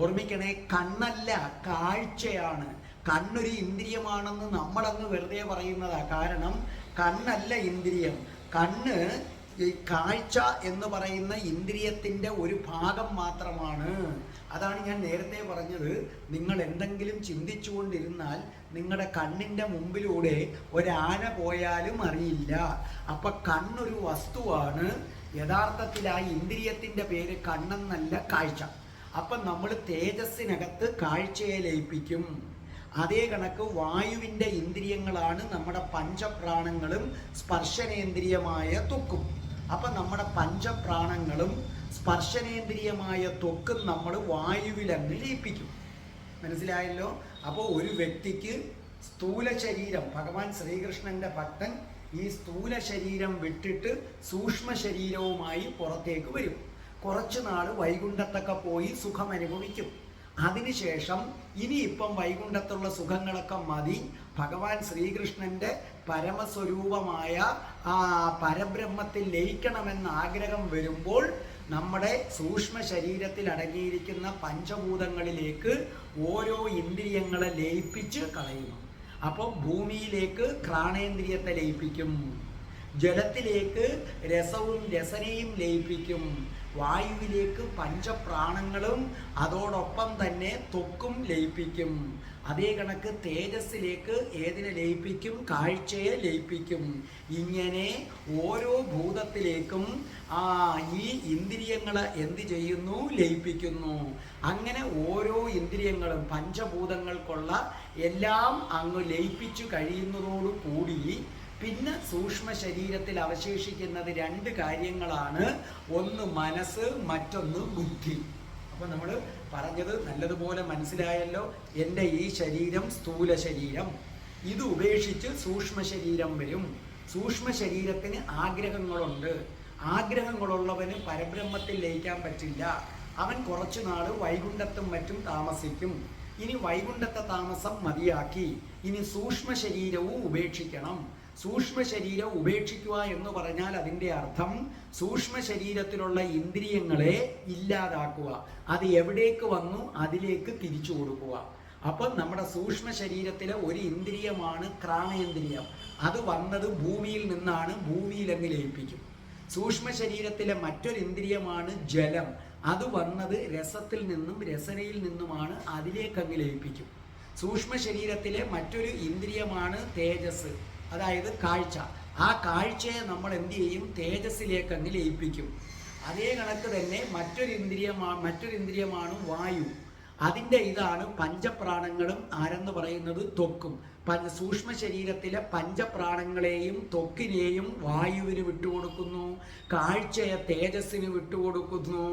ഓർമ്മിക്കണേ, കണ്ണല്ല, കാഴ്ചയാണ്. കണ്ണൊരു ഇന്ദ്രിയമാണെന്ന് നമ്മളങ്ങ് വെറുതെ പറയുന്നതാ. കാരണം കണ്ണല്ല ഇന്ദ്രിയം. കണ്ണ് ഈ കാഴ്ച എന്ന് പറയുന്ന ഇന്ദ്രിയത്തിൻ്റെ ഒരു ഭാഗം മാത്രമാണ്. അതാണ് ഞാൻ നേരത്തെ പറഞ്ഞത്, നിങ്ങൾ എന്തെങ്കിലും ചിന്തിച്ചുകൊണ്ടിരുന്നാൽ നിങ്ങളുടെ കണ്ണിൻ്റെ മുമ്പിലൂടെ ഒരാന പോയാലും അറിയില്ല. അപ്പം കണ്ണൊരു വസ്തുവാണ്. യഥാർത്ഥത്തിൽ ആ ഇന്ദ്രിയത്തിൻ്റെ പേര് കണ്ണെന്നല്ല, കാഴ്ച. അപ്പം നമ്മൾ തേജസ്സിനകത്ത് കാഴ്ചയെ ലയിപ്പിക്കും. അതേ കണക്ക് വായുവിൻ്റെ ഇന്ദ്രിയങ്ങളാണ് നമ്മുടെ പഞ്ചപ്രാണങ്ങളും സ്പർശനേന്ദ്രിയമായ ത്വക്കും. അപ്പം നമ്മുടെ പഞ്ചപ്രാണങ്ങളും സ്പർശനേന്ദ്രിയമായ ത്വക്കും നമ്മൾ വായുവിലങ്ങ് ലയിപ്പിക്കും. മനസ്സിലായല്ലോ? അപ്പോൾ ഒരു വ്യക്തിക്ക് സ്ഥൂല ശരീരം, ഭഗവാൻ ശ്രീകൃഷ്ണൻ്റെ ഭക്തൻ ഈ സ്ഥൂല ശരീരം വിട്ടിട്ട് സൂക്ഷ്മ ശരീരവുമായി പുറത്തേക്ക് വരും. കുറച്ചു നാൾ വൈകുണ്ഠത്തൊക്കെ പോയി സുഖം അനുഭവിക്കും. അതിനുശേഷം ഇനിയിപ്പം വൈകുണ്ഠത്തുള്ള സുഖങ്ങളൊക്കെ മതി, ഭഗവാൻ ശ്രീകൃഷ്ണൻ്റെ പരമസ്വരൂപമായ ആ പരബ്രഹ്മത്തിൽ ലയിക്കണമെന്ന ആഗ്രഹം വരുമ്പോൾ നമ്മുടെ സൂക്ഷ്മ ശരീരത്തിൽ അടങ്ങിയിരിക്കുന്ന പഞ്ചഭൂതങ്ങളിലേക്ക് ഓരോ ഇന്ദ്രിയങ്ങളെ ലയിപ്പിച്ച് കളയുന്നു. അപ്പോൾ ഭൂമിയിലേക്ക് ഘ്രാണേന്ദ്രിയത്തെ ലയിപ്പിക്കും, ജലത്തിലേക്ക് രസവും രസനയും ലയിപ്പിക്കും, വായുവിലേക്ക് പഞ്ചപ്രാണങ്ങളും അതോടൊപ്പം തന്നെ ത്വക്കും ലയിപ്പിക്കും. അതേ കണക്ക് തേജസ്സിലേക്ക് ഏതിനെ ലയിപ്പിക്കും? കാഴ്ചയെ ലയിപ്പിക്കും. ഇങ്ങനെ ഓരോ ഭൂതത്തിലേക്കും ഈ ഇന്ദ്രിയങ്ങളെ എന്ത് ചെയ്യുന്നു? ലയിപ്പിക്കുന്നു. അങ്ങനെ ഓരോ ഇന്ദ്രിയങ്ങളും പഞ്ചഭൂതങ്ങൾക്കുള്ള എല്ലാം അങ്ങ് ലയിപ്പിച്ചു കഴിയുന്നതോടുകൂടി പിന്നെ സൂക്ഷ്മ ശരീരത്തിൽ അവശേഷിക്കുന്നത് രണ്ട് കാര്യങ്ങളാണ്. ഒന്ന് മനസ്സ്, മറ്റൊന്ന് ബുദ്ധി. അപ്പോൾ നമ്മൾ പറഞ്ഞത് നല്ലതുപോലെ മനസ്സിലായല്ലോ. എൻ്റെ ഈ ശരീരം സ്ഥൂല ശരീരം, ഇത് ഉപേക്ഷിച്ച് സൂക്ഷ്മ ശരീരം വരും. സൂക്ഷ്മ ശരീരത്തിന് ആഗ്രഹങ്ങളുണ്ട്. ആഗ്രഹങ്ങളുള്ളവന് പരബ്രഹ്മത്തിൽ ലയിക്കാൻ പറ്റില്ല. അവൻ കുറച്ചു നാൾ വൈകുണ്ഠത്തും മറ്റും താമസിക്കും. ഇനി വൈകുണ്ഠത്തെ താമസം മതിയാക്കി ഇനി സൂക്ഷ്മ ശരീരവും ഉപേക്ഷിക്കണം. സൂക്ഷ്മ ശരീരം ഉപേക്ഷിക്കുക എന്ന് പറഞ്ഞാൽ അതിൻ്റെ അർത്ഥം സൂക്ഷ്മ ശരീരത്തിലുള്ള ഇന്ദ്രിയങ്ങളെ ഇല്ലാതാക്കുക. അത് എവിടേക്ക് വന്നു അതിലേക്ക് തിരിച്ചു കൊടുക്കുക. അപ്പം നമ്മുടെ സൂക്ഷ്മ ശരീരത്തിലെ ഒരു ഇന്ദ്രിയമാണ് ഘ്രാണേന്ദ്രിയം. അത് വന്നത് ഭൂമിയിൽ നിന്നാണ്, ഭൂമിയിലങ്ങ് ലയിപ്പിക്കും. സൂക്ഷ്മ ശരീരത്തിലെ മറ്റൊരു ഇന്ദ്രിയമാണ് ജലം. അത് വന്നത് രസത്തിൽ നിന്നും രസനയിൽ നിന്നുമാണ്, അതിലേക്കങ്ങ് ലയിപ്പിക്കും. സൂക്ഷ്മ ശരീരത്തിലെ മറ്റൊരു ഇന്ദ്രിയമാണ് തേജസ്, അതായത് കാഴ്ച. ആ കാഴ്ചയെ നമ്മൾ എന്ത് ചെയ്യും? തേജസ്സിലേക്ക് അങ്ങ് ലയിപ്പിക്കും. അതേ കണക്ക് തന്നെ മറ്റൊരു ഇന്ദ്രിയമാണ് വായു. അതിൻ്റെ ഇതാണ് പഞ്ചപ്രാണങ്ങളും ആരെന്ന് പറയുന്നത് ത്വക്കും. സൂക്ഷ്മ ശരീരത്തിലെ പഞ്ചപ്രാണങ്ങളെയും ത്വക്കിനെയും വായുവിന് വിട്ടുകൊടുക്കുന്നു, കാഴ്ചയെ തേജസ്സിന് വിട്ടുകൊടുക്കുന്നു,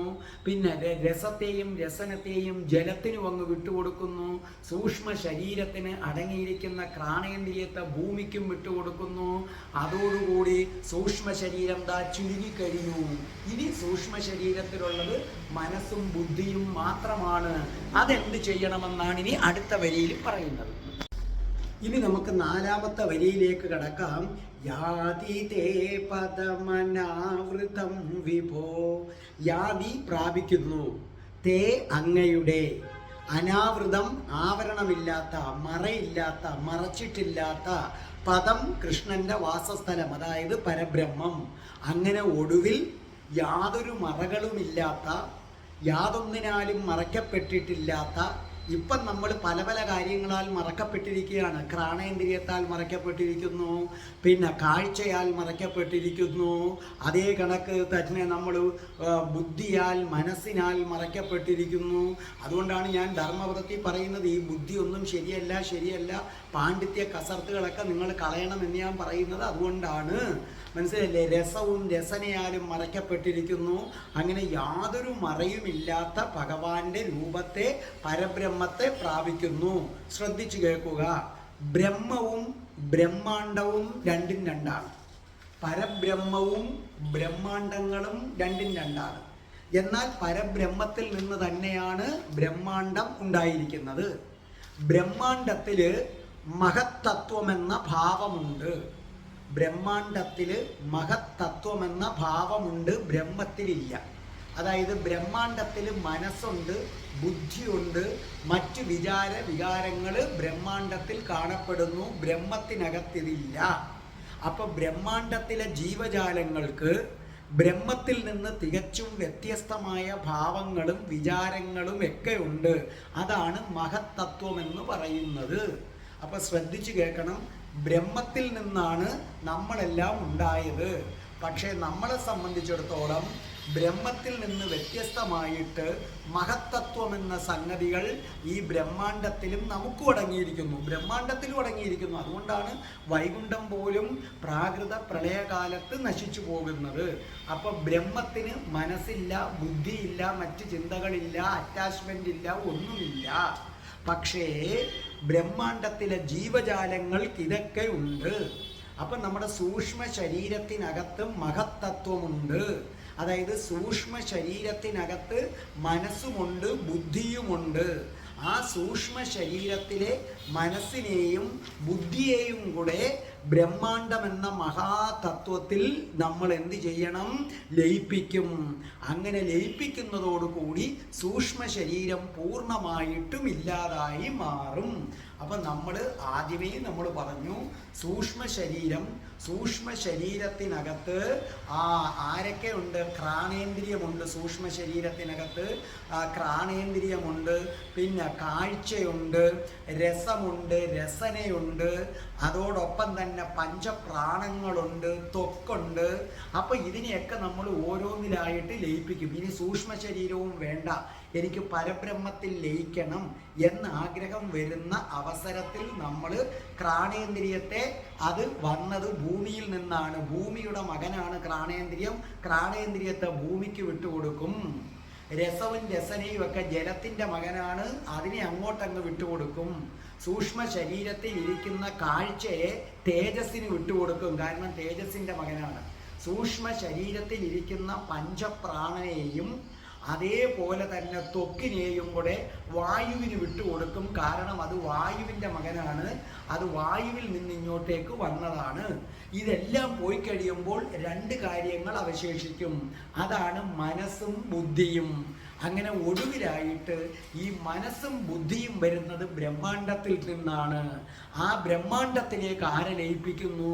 പിന്നെ രസത്തെയും രസനത്തെയും ജലത്തിനും അങ്ങ് വിട്ടുകൊടുക്കുന്നു, സൂക്ഷ്മ ശരീരത്തിന് അടങ്ങിയിരിക്കുന്ന ഘ്രാണേന്ദ്രിയത്തെ ഭൂമിക്കും വിട്ടുകൊടുക്കുന്നു. അതോടുകൂടി സൂക്ഷ്മ ശരീരം ചുരുങ്ങിക്കഴിഞ്ഞു. ഇനി സൂക്ഷ്മ ശരീരത്തിലുള്ളത് മനസ്സും ബുദ്ധിയും മാത്രമാണ്. അതെന്ത് ചെയ്യണമെന്നാണ് ഇനി അടുത്ത വരിയിൽ പറയുന്നത്. ഇനി നമുക്ക് നാലാമത്തെ വരിയിലേക്ക് കടക്കാം. യാതി തേ പദമനാവൃതം വിഭോ. യാതി പ്രാപിക്കുന്നു, തേ അങ്ങയുടെ, അനാവൃതം ആവരണമില്ലാത്ത, മറയില്ലാത്ത, മറച്ചിട്ടില്ലാത്ത, പദം കൃഷ്ണന്റെ വാസസ്ഥലം, അതായത് പരബ്രഹ്മം. അങ്ങനെ ഒടുവിൽ യാതൊരു മറകളുമില്ലാത്ത, യാതൊന്നിനാലും മറയ്ക്കപ്പെട്ടിട്ടില്ലാത്ത, ഇപ്പം നമ്മൾ പല പല കാര്യങ്ങളാൽ മറക്കപ്പെട്ടിരിക്കുകയാണ്. ഘ്രാണേന്ദ്രിയത്താൽ മറക്കപ്പെട്ടിരിക്കുന്നു, പിന്നെ കാഴ്ചയാൽ മറക്കപ്പെട്ടിരിക്കുന്നു, അതേ കണക്ക് തന്നെ നമ്മൾ ബുദ്ധിയാൽ, മനസ്സിനാൽ മറക്കപ്പെട്ടിരിക്കുന്നു. അതുകൊണ്ടാണ് ഞാൻ ധർമ്മപദത്തിൽ പറയുന്നത് ഈ ബുദ്ധിയൊന്നും ശരിയല്ല, പാണ്ഡിത്യ കസർത്തുകളൊക്കെ നിങ്ങൾ കളയണമെന്ന് ഞാൻ പറയുന്നത് അതുകൊണ്ടാണ്. മനസ്സിലല്ലേ? രസവും രസനയാലും മറയ്ക്കപ്പെട്ടിരിക്കുന്നു. അങ്ങനെ യാതൊരു മറയുമില്ലാത്ത ഭഗവാന്റെ രൂപത്തെ, പരബ്രഹ്മത്തെ പ്രാപിക്കുന്നു. ശ്രദ്ധിച്ചു കേൾക്കുക. ബ്രഹ്മവും ബ്രഹ്മാണ്ടവും രണ്ടും രണ്ടാണ്. പരബ്രഹ്മവും ബ്രഹ്മാണ്ടങ്ങളും രണ്ടും രണ്ടാണ്. എന്നാൽ പരബ്രഹ്മത്തിൽ നിന്ന് തന്നെയാണ് ബ്രഹ്മാണ്ടം ഉണ്ടായിരിക്കുന്നത്. ബ്രഹ്മാണ്ടത്തിൽ മഹത്തത്വമെന്ന ഭാവമുണ്ട്. ബ്രഹ്മാണ്ടത്തിൽ മഹത്തത്വമെന്ന ഭാവമുണ്ട്, ബ്രഹ്മത്തിലില്ല. അതായത് ബ്രഹ്മാണ്ടത്തിൽ മനസ്സുണ്ട്, ബുദ്ധിയുണ്ട്, മറ്റു വികാരങ്ങൾ ബ്രഹ്മാണ്ടത്തിൽ കാണപ്പെടുന്നു, ബ്രഹ്മത്തിനകത്തിതില്ല. അപ്പൊ ബ്രഹ്മാണ്ടത്തിലെ ജീവജാലങ്ങൾക്ക് ബ്രഹ്മത്തിൽ നിന്ന് തികച്ചും വ്യത്യസ്തമായ ഭാവങ്ങളും വിചാരങ്ങളും ഒക്കെ ഉണ്ട്. അതാണ് മഹത്തത്വം എന്ന് പറയുന്നത്. അപ്പൊ ശ്രദ്ധിച്ചു കേൾക്കണം. ബ്രഹ്മത്തിൽ നിന്നാണ് നമ്മളെല്ലാം ഉണ്ടായത്. പക്ഷേ നമ്മളെ സംബന്ധിച്ചിടത്തോളം ബ്രഹ്മത്തിൽ നിന്ന് വ്യത്യസ്തമായിട്ട് മഹത്തത്വം എന്ന സംഗതികൾ ഈ ബ്രഹ്മാണ്ടത്തിലും നമുക്കും അടങ്ങിയിരിക്കുന്നു, ബ്രഹ്മാണ്ടത്തിലും അടങ്ങിയിരിക്കുന്നു. അതുകൊണ്ടാണ് വൈകുണ്ഠം പോലും പ്രാകൃത പ്രളയകാലത്ത് നശിച്ചു പോകുന്നത്. അപ്പൊ ബ്രഹ്മത്തിന് മനസ്സില്ല, ബുദ്ധിയില്ല, മറ്റ് ചിന്തകളില്ല, അറ്റാച്ച്മെന്റ് ഇല്ല, ഒന്നുമില്ല. പക്ഷേ ബ്രഹ്മാണ്ടത്തിലെ ജീവജാലങ്ങൾക്ക് ഇതൊക്കെ ഉണ്ട്. അപ്പം നമ്മുടെ സൂക്ഷ്മ ശരീരത്തിനകത്ത് മഹത്തത്വമുണ്ട്. അതായത് സൂക്ഷ്മ ശരീരത്തിനകത്ത് മനസ്സുമുണ്ട്, ബുദ്ധിയുമുണ്ട്. ആ സൂക്ഷ്മ ശരീരത്തിലെ മനസ്സിനെയും ബുദ്ധിയെയും കൂടെ ബ്രഹ്മാണ്ടം എന്ന മഹാതത്വത്തിൽ നമ്മൾ എന്ത് ചെയ്യണം? ലയിപ്പിക്കും. അങ്ങനെ ലയിപ്പിക്കുന്നതോടുകൂടി സൂക്ഷ്മ ശരീരം പൂർണ്ണമായിട്ടും ഇല്ലാതായി മാറും. അപ്പം ആദ്യമേ നമ്മൾ പറഞ്ഞു, സൂക്ഷ്മ ശരീരത്തിനകത്ത് ആരൊക്കെ ഉണ്ട്? ഘ്രാണേന്ദ്രിയമുണ്ട്. സൂക്ഷ്മ ശരീരത്തിനകത്ത് ഘ്രാണേന്ദ്രിയമുണ്ട്, പിന്നെ കാഴ്ചയുണ്ട്, രസമുണ്ട്, രസനയുണ്ട്, അതോടൊപ്പം തന്നെ പഞ്ചപ്രാണങ്ങളുണ്ട്, ത്വക്കുണ്ട്. അപ്പൊ ഇതിനെയൊക്കെ നമ്മൾ ഓരോന്നിലായിട്ട് ലയിപ്പിക്കും. ഇനി സൂക്ഷ്മ ശരീരവും വേണ്ട, എനിക്ക് പരബ്രഹ്മത്തിൽ ലയിക്കണം എന്ന ആഗ്രഹം വരുന്ന അവസരത്തിൽ നമ്മൾ ഘ്രാണേന്ദ്രിയത്തെ, അത് വന്നത് ഭൂമിയിൽ നിന്നാണ്, ഭൂമിയുടെ മകനാണ് ഘ്രാണേന്ദ്രിയം, ഘ്രാണേന്ദ്രിയത്തെ ഭൂമിക്ക് വിട്ടുകൊടുക്കും. രസവും രസനയും ഒക്കെ ജലത്തിൻ്റെ മകനാണ്, അതിനെ അങ്ങോട്ടങ്ങ് വിട്ടുകൊടുക്കും. സൂക്ഷ്മ ശരീരത്തിൽ ഇരിക്കുന്ന കാഴ്ചയെ തേജസ്സിന് വിട്ടുകൊടുക്കും, കാരണം തേജസ്സിൻ്റെ മകനാണ്. സൂക്ഷ്മ ശരീരത്തിൽ ഇരിക്കുന്ന പഞ്ചപ്രാണനെയും അതേപോലെ തന്നെ ത്വക്കിനെയും കൂടെ വായുവിന് വിട്ടുകൊടുക്കും, കാരണം അത് വായുവിൻ്റെ മകനാണ്, അത് വായുവിൽ നിന്ന് ഇങ്ങോട്ടേക്ക് വന്നതാണ്. ഇതെല്ലാം പോയി കഴിയുമ്പോൾ രണ്ട് കാര്യങ്ങൾ അവശേഷിക്കും, അതാണ് മനസ്സും ബുദ്ധിയും. അങ്ങനെ ഒടുവിലായിട്ട് ഈ മനസ്സും ബുദ്ധിയും വരുന്നത് ബ്രഹ്മാണ്ടത്തിൽ നിന്നാണ്. ആ ബ്രഹ്മാണ്ടത്തിലേക്ക് ആരെ ലയിപ്പിക്കുന്നു?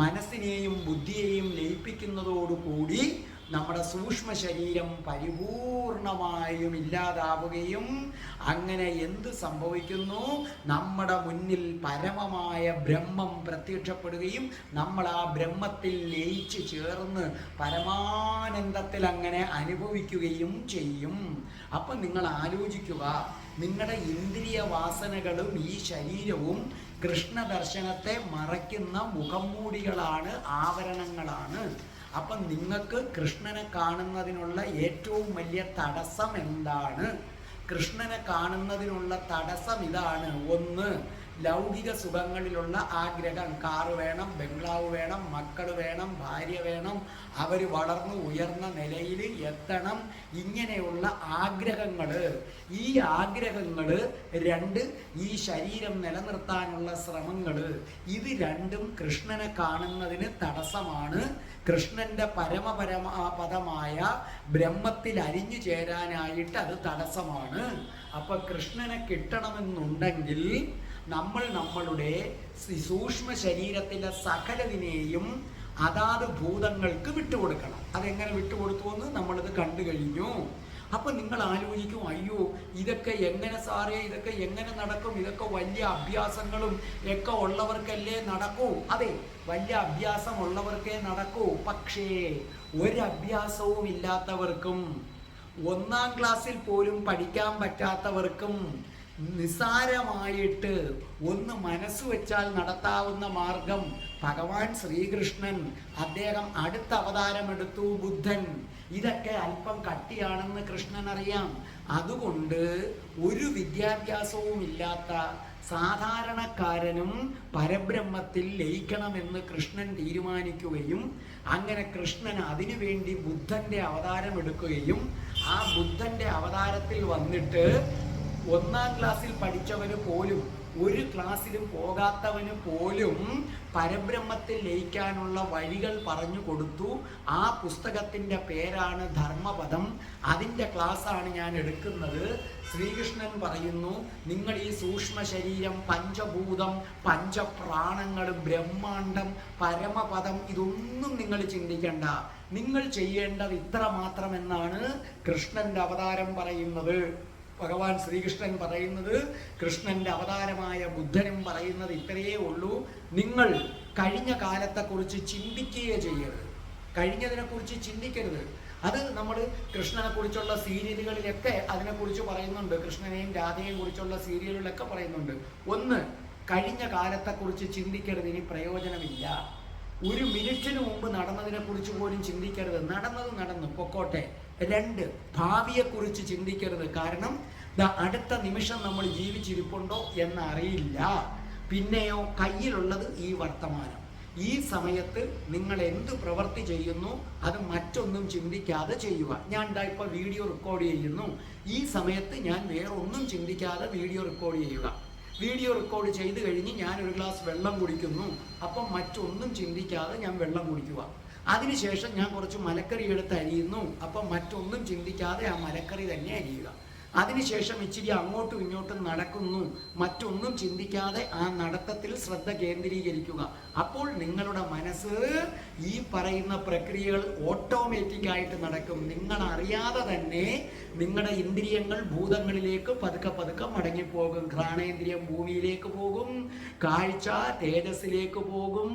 മനസ്സിനെയും ബുദ്ധിയെയും ലയിപ്പിക്കുന്നതോടുകൂടി നമ്മുടെ സൂക്ഷ്മ ശരീരം പരിപൂർണമായും ഇല്ലാതാവുകയും അങ്ങനെ എന്ത് സംഭവിക്കുന്നു? നമ്മുടെ മുന്നിൽ പരമമായ ബ്രഹ്മം പ്രത്യക്ഷപ്പെടുകയും നമ്മൾ ആ ബ്രഹ്മത്തിൽ ലയിച്ച് ചേർന്ന് പരമാനന്ദത്തിൽ അങ്ങനെ അനുഭവിക്കുകയും ചെയ്യും. അപ്പം നിങ്ങൾ ആലോചിക്കുക, നിങ്ങളുടെ ഇന്ദ്രിയ വാസനകളും ഈ ശരീരവും കൃഷ്ണദർശനത്തെ മറയ്ക്കുന്ന മുഖംമൂടികളാണ്, ആവരണങ്ങളാണ്. അപ്പം നിങ്ങൾക്ക് കൃഷ്ണനെ കാണുന്നതിനുള്ള ഏറ്റവും വലിയ തടസ്സം എന്താണ്? കൃഷ്ണനെ കാണുന്നതിനുള്ള തടസ്സം ഇതാണ്. ഒന്ന്, ലൗകിക സുഖങ്ങളിലുള്ള ആഗ്രഹം. കാറ് വേണം, ബംഗ്ലാവ് വേണം, മക്കൾ വേണം, ഭാര്യ വേണം, അവർ വളർന്ന് ഉയർന്ന നിലയിൽ എത്തണം, ഇങ്ങനെയുള്ള ആഗ്രഹങ്ങൾ. ഈ ആഗ്രഹങ്ങൾ രണ്ട്, ഈ ശരീരം നിലനിർത്താനുള്ള ശ്രമങ്ങൾ, ഇത് രണ്ടും കൃഷ്ണനെ കാണുന്നതിന് തടസ്സമാണ്. കൃഷ്ണന്റെ പരമപദമായ ബ്രഹ്മത്തിൽ അലിഞ്ഞു ചേരാനായിട്ട് അത് തടസ്സമാണ്. അപ്പൊ കൃഷ്ണനെ കിട്ടണമെന്നുണ്ടെങ്കിൽ നമ്മൾ നമ്മളുടെ സൂക്ഷ്മ ശരീരത്തിലെ സകലതിനെയും അതാത് ഭൂതങ്ങൾക്ക് വിട്ടുകൊടുക്കണം. അതെങ്ങനെ വിട്ടുകൊടുത്തു എന്ന് നമ്മളിത് കണ്ടു കഴിഞ്ഞു. അപ്പൊ നിങ്ങൾ ആലോചിക്കും, അയ്യോ ഇതൊക്കെ എങ്ങനെ സാറേ, ഇതൊക്കെ എങ്ങനെ നടക്കും? ഇതൊക്കെ വലിയ അഭ്യാസങ്ങളും ഒക്കെ ഉള്ളവർക്കല്ലേ നടക്കൂ? അതെ, വലിയ അഭ്യാസം ഉള്ളവർക്കേ നടക്കൂ. പക്ഷേ ഒരഭ്യാസവും ഇല്ലാത്തവർക്കും, 1-ാം ക്ലാസ്സിൽ പോലും പഠിക്കാൻ പറ്റാത്തവർക്കും നിസ്സാരമായിട്ട് ഒന്ന് മനസ്സ് വെച്ചാൽ നടത്താവുന്ന മാർഗം ഭഗവാൻ ശ്രീകൃഷ്ണൻ, അദ്ദേഹം അടുത്ത അവതാരമെടുത്തു ബുദ്ധൻ. ഇതൊക്കെ അല്പം കട്ടിയാണെന്ന് കൃഷ്ണൻ അറിയാം. അതുകൊണ്ട് ഒരു വിദ്യാഭ്യാസവും ഇല്ലാത്ത സാധാരണക്കാരനും പരബ്രഹ്മത്തിൽ ലയിക്കണമെന്ന് കൃഷ്ണൻ തീരുമാനിക്കുകയും അങ്ങനെ കൃഷ്ണൻ അതിനുവേണ്ടി ബുദ്ധന്റെ അവതാരം എടുക്കുകയും ആ ബുദ്ധന്റെ അവതാരത്തിൽ വന്നിട്ട് 1ാം ക്ലാസ്സിൽ പഠിച്ചവന് പോലും, ഒരു ക്ലാസ്സിലും പോകാത്തവന് പോലും പരബ്രഹ്മത്തിൽ ലയിക്കാനുള്ള വഴികൾ പറഞ്ഞു കൊടുത്തു. ആ പുസ്തകത്തിൻ്റെ പേരാണ് ധർമ്മപദം. അതിൻ്റെ ക്ലാസ്സാണ് ഞാൻ എടുക്കുന്നത്. ശ്രീകൃഷ്ണൻ പറയുന്നു, നിങ്ങൾ ഈ സൂക്ഷ്മ ശരീരം, പഞ്ചഭൂതം, പഞ്ചപ്രാണങ്ങൾ, ബ്രഹ്മാണ്ടം, പരമപദം ഇതൊന്നും നിങ്ങൾ ചിന്തിക്കണ്ട. നിങ്ങൾ ചെയ്യേണ്ടത് ഇത്ര മാത്രമെന്നാണ് കൃഷ്ണന്റെ അവതാരം പറയുന്നത്. ഭഗവാൻ ശ്രീകൃഷ്ണൻ പറയുന്നത്, കൃഷ്ണന്റെ അവതാരമായ ബുദ്ധനും പറയുന്നത് ഇത്രയേ ഉള്ളൂ. നിങ്ങൾ കഴിഞ്ഞ കാലത്തെക്കുറിച്ച് ചിന്തിക്കുകയേ ചെയ്യരുത്, കഴിഞ്ഞതിനെക്കുറിച്ച് ചിന്തിക്കരുത്. അത് നമ്മൾ കൃഷ്ണനെ കുറിച്ചുള്ള സീരിയലുകളിലൊക്കെ അതിനെക്കുറിച്ച് പറയുന്നുണ്ട്. കൃഷ്ണനെയും രാധയെയും കുറിച്ചുള്ള സീരിയലുകളിലൊക്കെ പറയുന്നുണ്ട്. ഒന്ന്, കഴിഞ്ഞ കാലത്തെക്കുറിച്ച് ചിന്തിക്കരുത്, ഇനി പ്രയോജനമില്ല. ഒരു മിനിറ്റിന് മുമ്പ് നടന്നതിനെ കുറിച്ച് പോലും ചിന്തിക്കരുത്, നടന്നത് നടന്നു പൊക്കോട്ടെ. 2, ഭാവിയെക്കുറിച്ച് ചിന്തിക്കരുത്, കാരണം അടുത്ത നിമിഷം നമ്മൾ ജീവിച്ചിരിപ്പുണ്ടോ എന്ന് അറിയില്ല. പിന്നെയോ കയ്യിലുള്ളത് ഈ വർത്തമാനം. ഈ സമയത്ത് നിങ്ങൾ എന്ത് പ്രവൃത്തി ചെയ്യുന്നു അത് മറ്റൊന്നും ചിന്തിക്കാതെ ചെയ്യുക. ഞാൻ ഇപ്പോൾ വീഡിയോ റെക്കോർഡ് ചെയ്യുന്നു, ഈ സമയത്ത് ഞാൻ വേറെ ഒന്നും ചിന്തിക്കാതെ വീഡിയോ റെക്കോർഡ് ചെയ്യുക. വീഡിയോ റെക്കോർഡ് ചെയ്ത് കഴിഞ്ഞ് ഞാൻ ഒരു ഗ്ലാസ് വെള്ളം കുടിക്കുന്നു, അപ്പം മറ്റൊന്നും ചിന്തിക്കാതെ ഞാൻ വെള്ളം കുടിക്കുക. അതിനുശേഷം ഞാൻ കുറച്ച് മലക്കറി എടുത്ത് അരിയുന്നു, അപ്പം മറ്റൊന്നും ചിന്തിക്കാതെ ആ മലക്കറി തന്നെ അരിയുക. അതിനുശേഷം ഇച്ചിരി അങ്ങോട്ടും ഇങ്ങോട്ടും നടക്കുന്നു, മറ്റൊന്നും ചിന്തിക്കാതെ ആ നടത്തത്തിൽ ശ്രദ്ധ കേന്ദ്രീകരിക്കുക. അപ്പോൾ നിങ്ങളുടെ മനസ്സ് ഈ പറയുന്ന പ്രക്രിയകൾ ഓട്ടോമാറ്റിക്കായിട്ട് നടക്കും. നിങ്ങൾ അറിയാതെ തന്നെ നിങ്ങളുടെ ഇന്ദ്രിയങ്ങൾ ഭൂതങ്ങളിലേക്ക് പതുക്കെ പതുക്കെ മടങ്ങിപ്പോകും. ഘ്രാണേന്ദ്രിയം ഭൂമിയിലേക്ക് പോകും, കാഴ്ച തേജസ്സിലേക്ക് പോകും,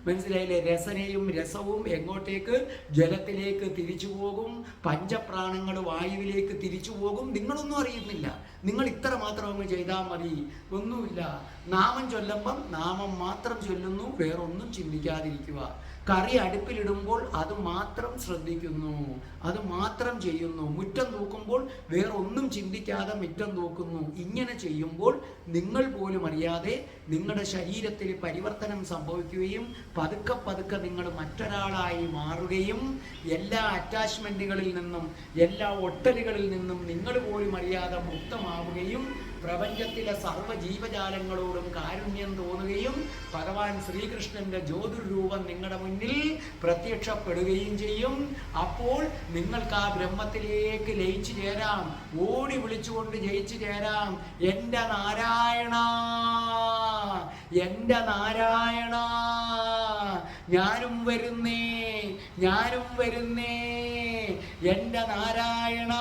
മനസ്സിലായില്ലേ? രസനയും രസവും എങ്ങോട്ടേക്ക്? ജലത്തിലേക്ക് തിരിച്ചു പോകും, പഞ്ചപ്രാണങ്ങൾ വായുവിലേക്ക് തിരിച്ചു പോകും. നിങ്ങളൊന്നും അറിയുന്നില്ല, നിങ്ങൾ ഇത്ര മാത്രം അങ്ങ് ചെയ്താൽ മതി, ഒന്നുമില്ല. നാമം ചൊല്ലുമ്പം നാമം മാത്രം ചൊല്ലുന്നു, വേറൊന്നും ചിന്തിക്കാതിരിക്കുക. കറി അടുപ്പിലിടുമ്പോൾ അത് മാത്രം ശ്രദ്ധിക്കുന്നു, അത് മാത്രം ചെയ്യുന്നു. മുറ്റം തൂക്കുമ്പോൾ വേറൊന്നും ചിന്തിക്കാതെ മുറ്റം തൂക്കുന്നു. ഇങ്ങനെ ചെയ്യുമ്പോൾ നിങ്ങൾ പോലും അറിയാതെ നിങ്ങളുടെ ശരീരത്തിൽ പരിവർത്തനം സംഭവിക്കുകയും പതുക്കെ പതുക്കെ നിങ്ങൾ മറ്റൊരാളായി മാറുകയും എല്ലാ അറ്റാച്ച്മെന്റുകളിൽ നിന്നും, എല്ലാ ഒട്ടലുകളിൽ നിന്നും നിങ്ങൾ പോലും അറിയാതെ മുക്തമാവുകയും പ്രപഞ്ചത്തിലെ സർവ്വ ജീവജാലങ്ങളോടും കാരുണ്യം തോന്നുകയും ഭഗവാൻ ശ്രീകൃഷ്ണന്റെ ജ്യോതിർരൂപം നിങ്ങളുടെ മുന്നിൽ പ്രത്യക്ഷപ്പെടുകയും ചെയ്യും. അപ്പോൾ നിങ്ങൾക്ക് ആ ബ്രഹ്മത്തിലേക്ക് ലയിച്ചു ചേരാം, ഓടി വിളിച്ചുകൊണ്ട് ജയിച്ചു ചേരാം. എൻ്റെ നാരായണ, എൻ്റെ നാരായണ, ഞാനും വരുന്നേ, ഞാനും വരുന്നേ, എൻ്റെ നാരായണ.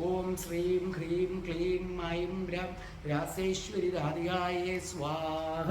ഓം ശ്രീം ഹ്രീം ക്ലീം ഐം രം രാസേശ്വരി രാധികായേ സ്വാഹ.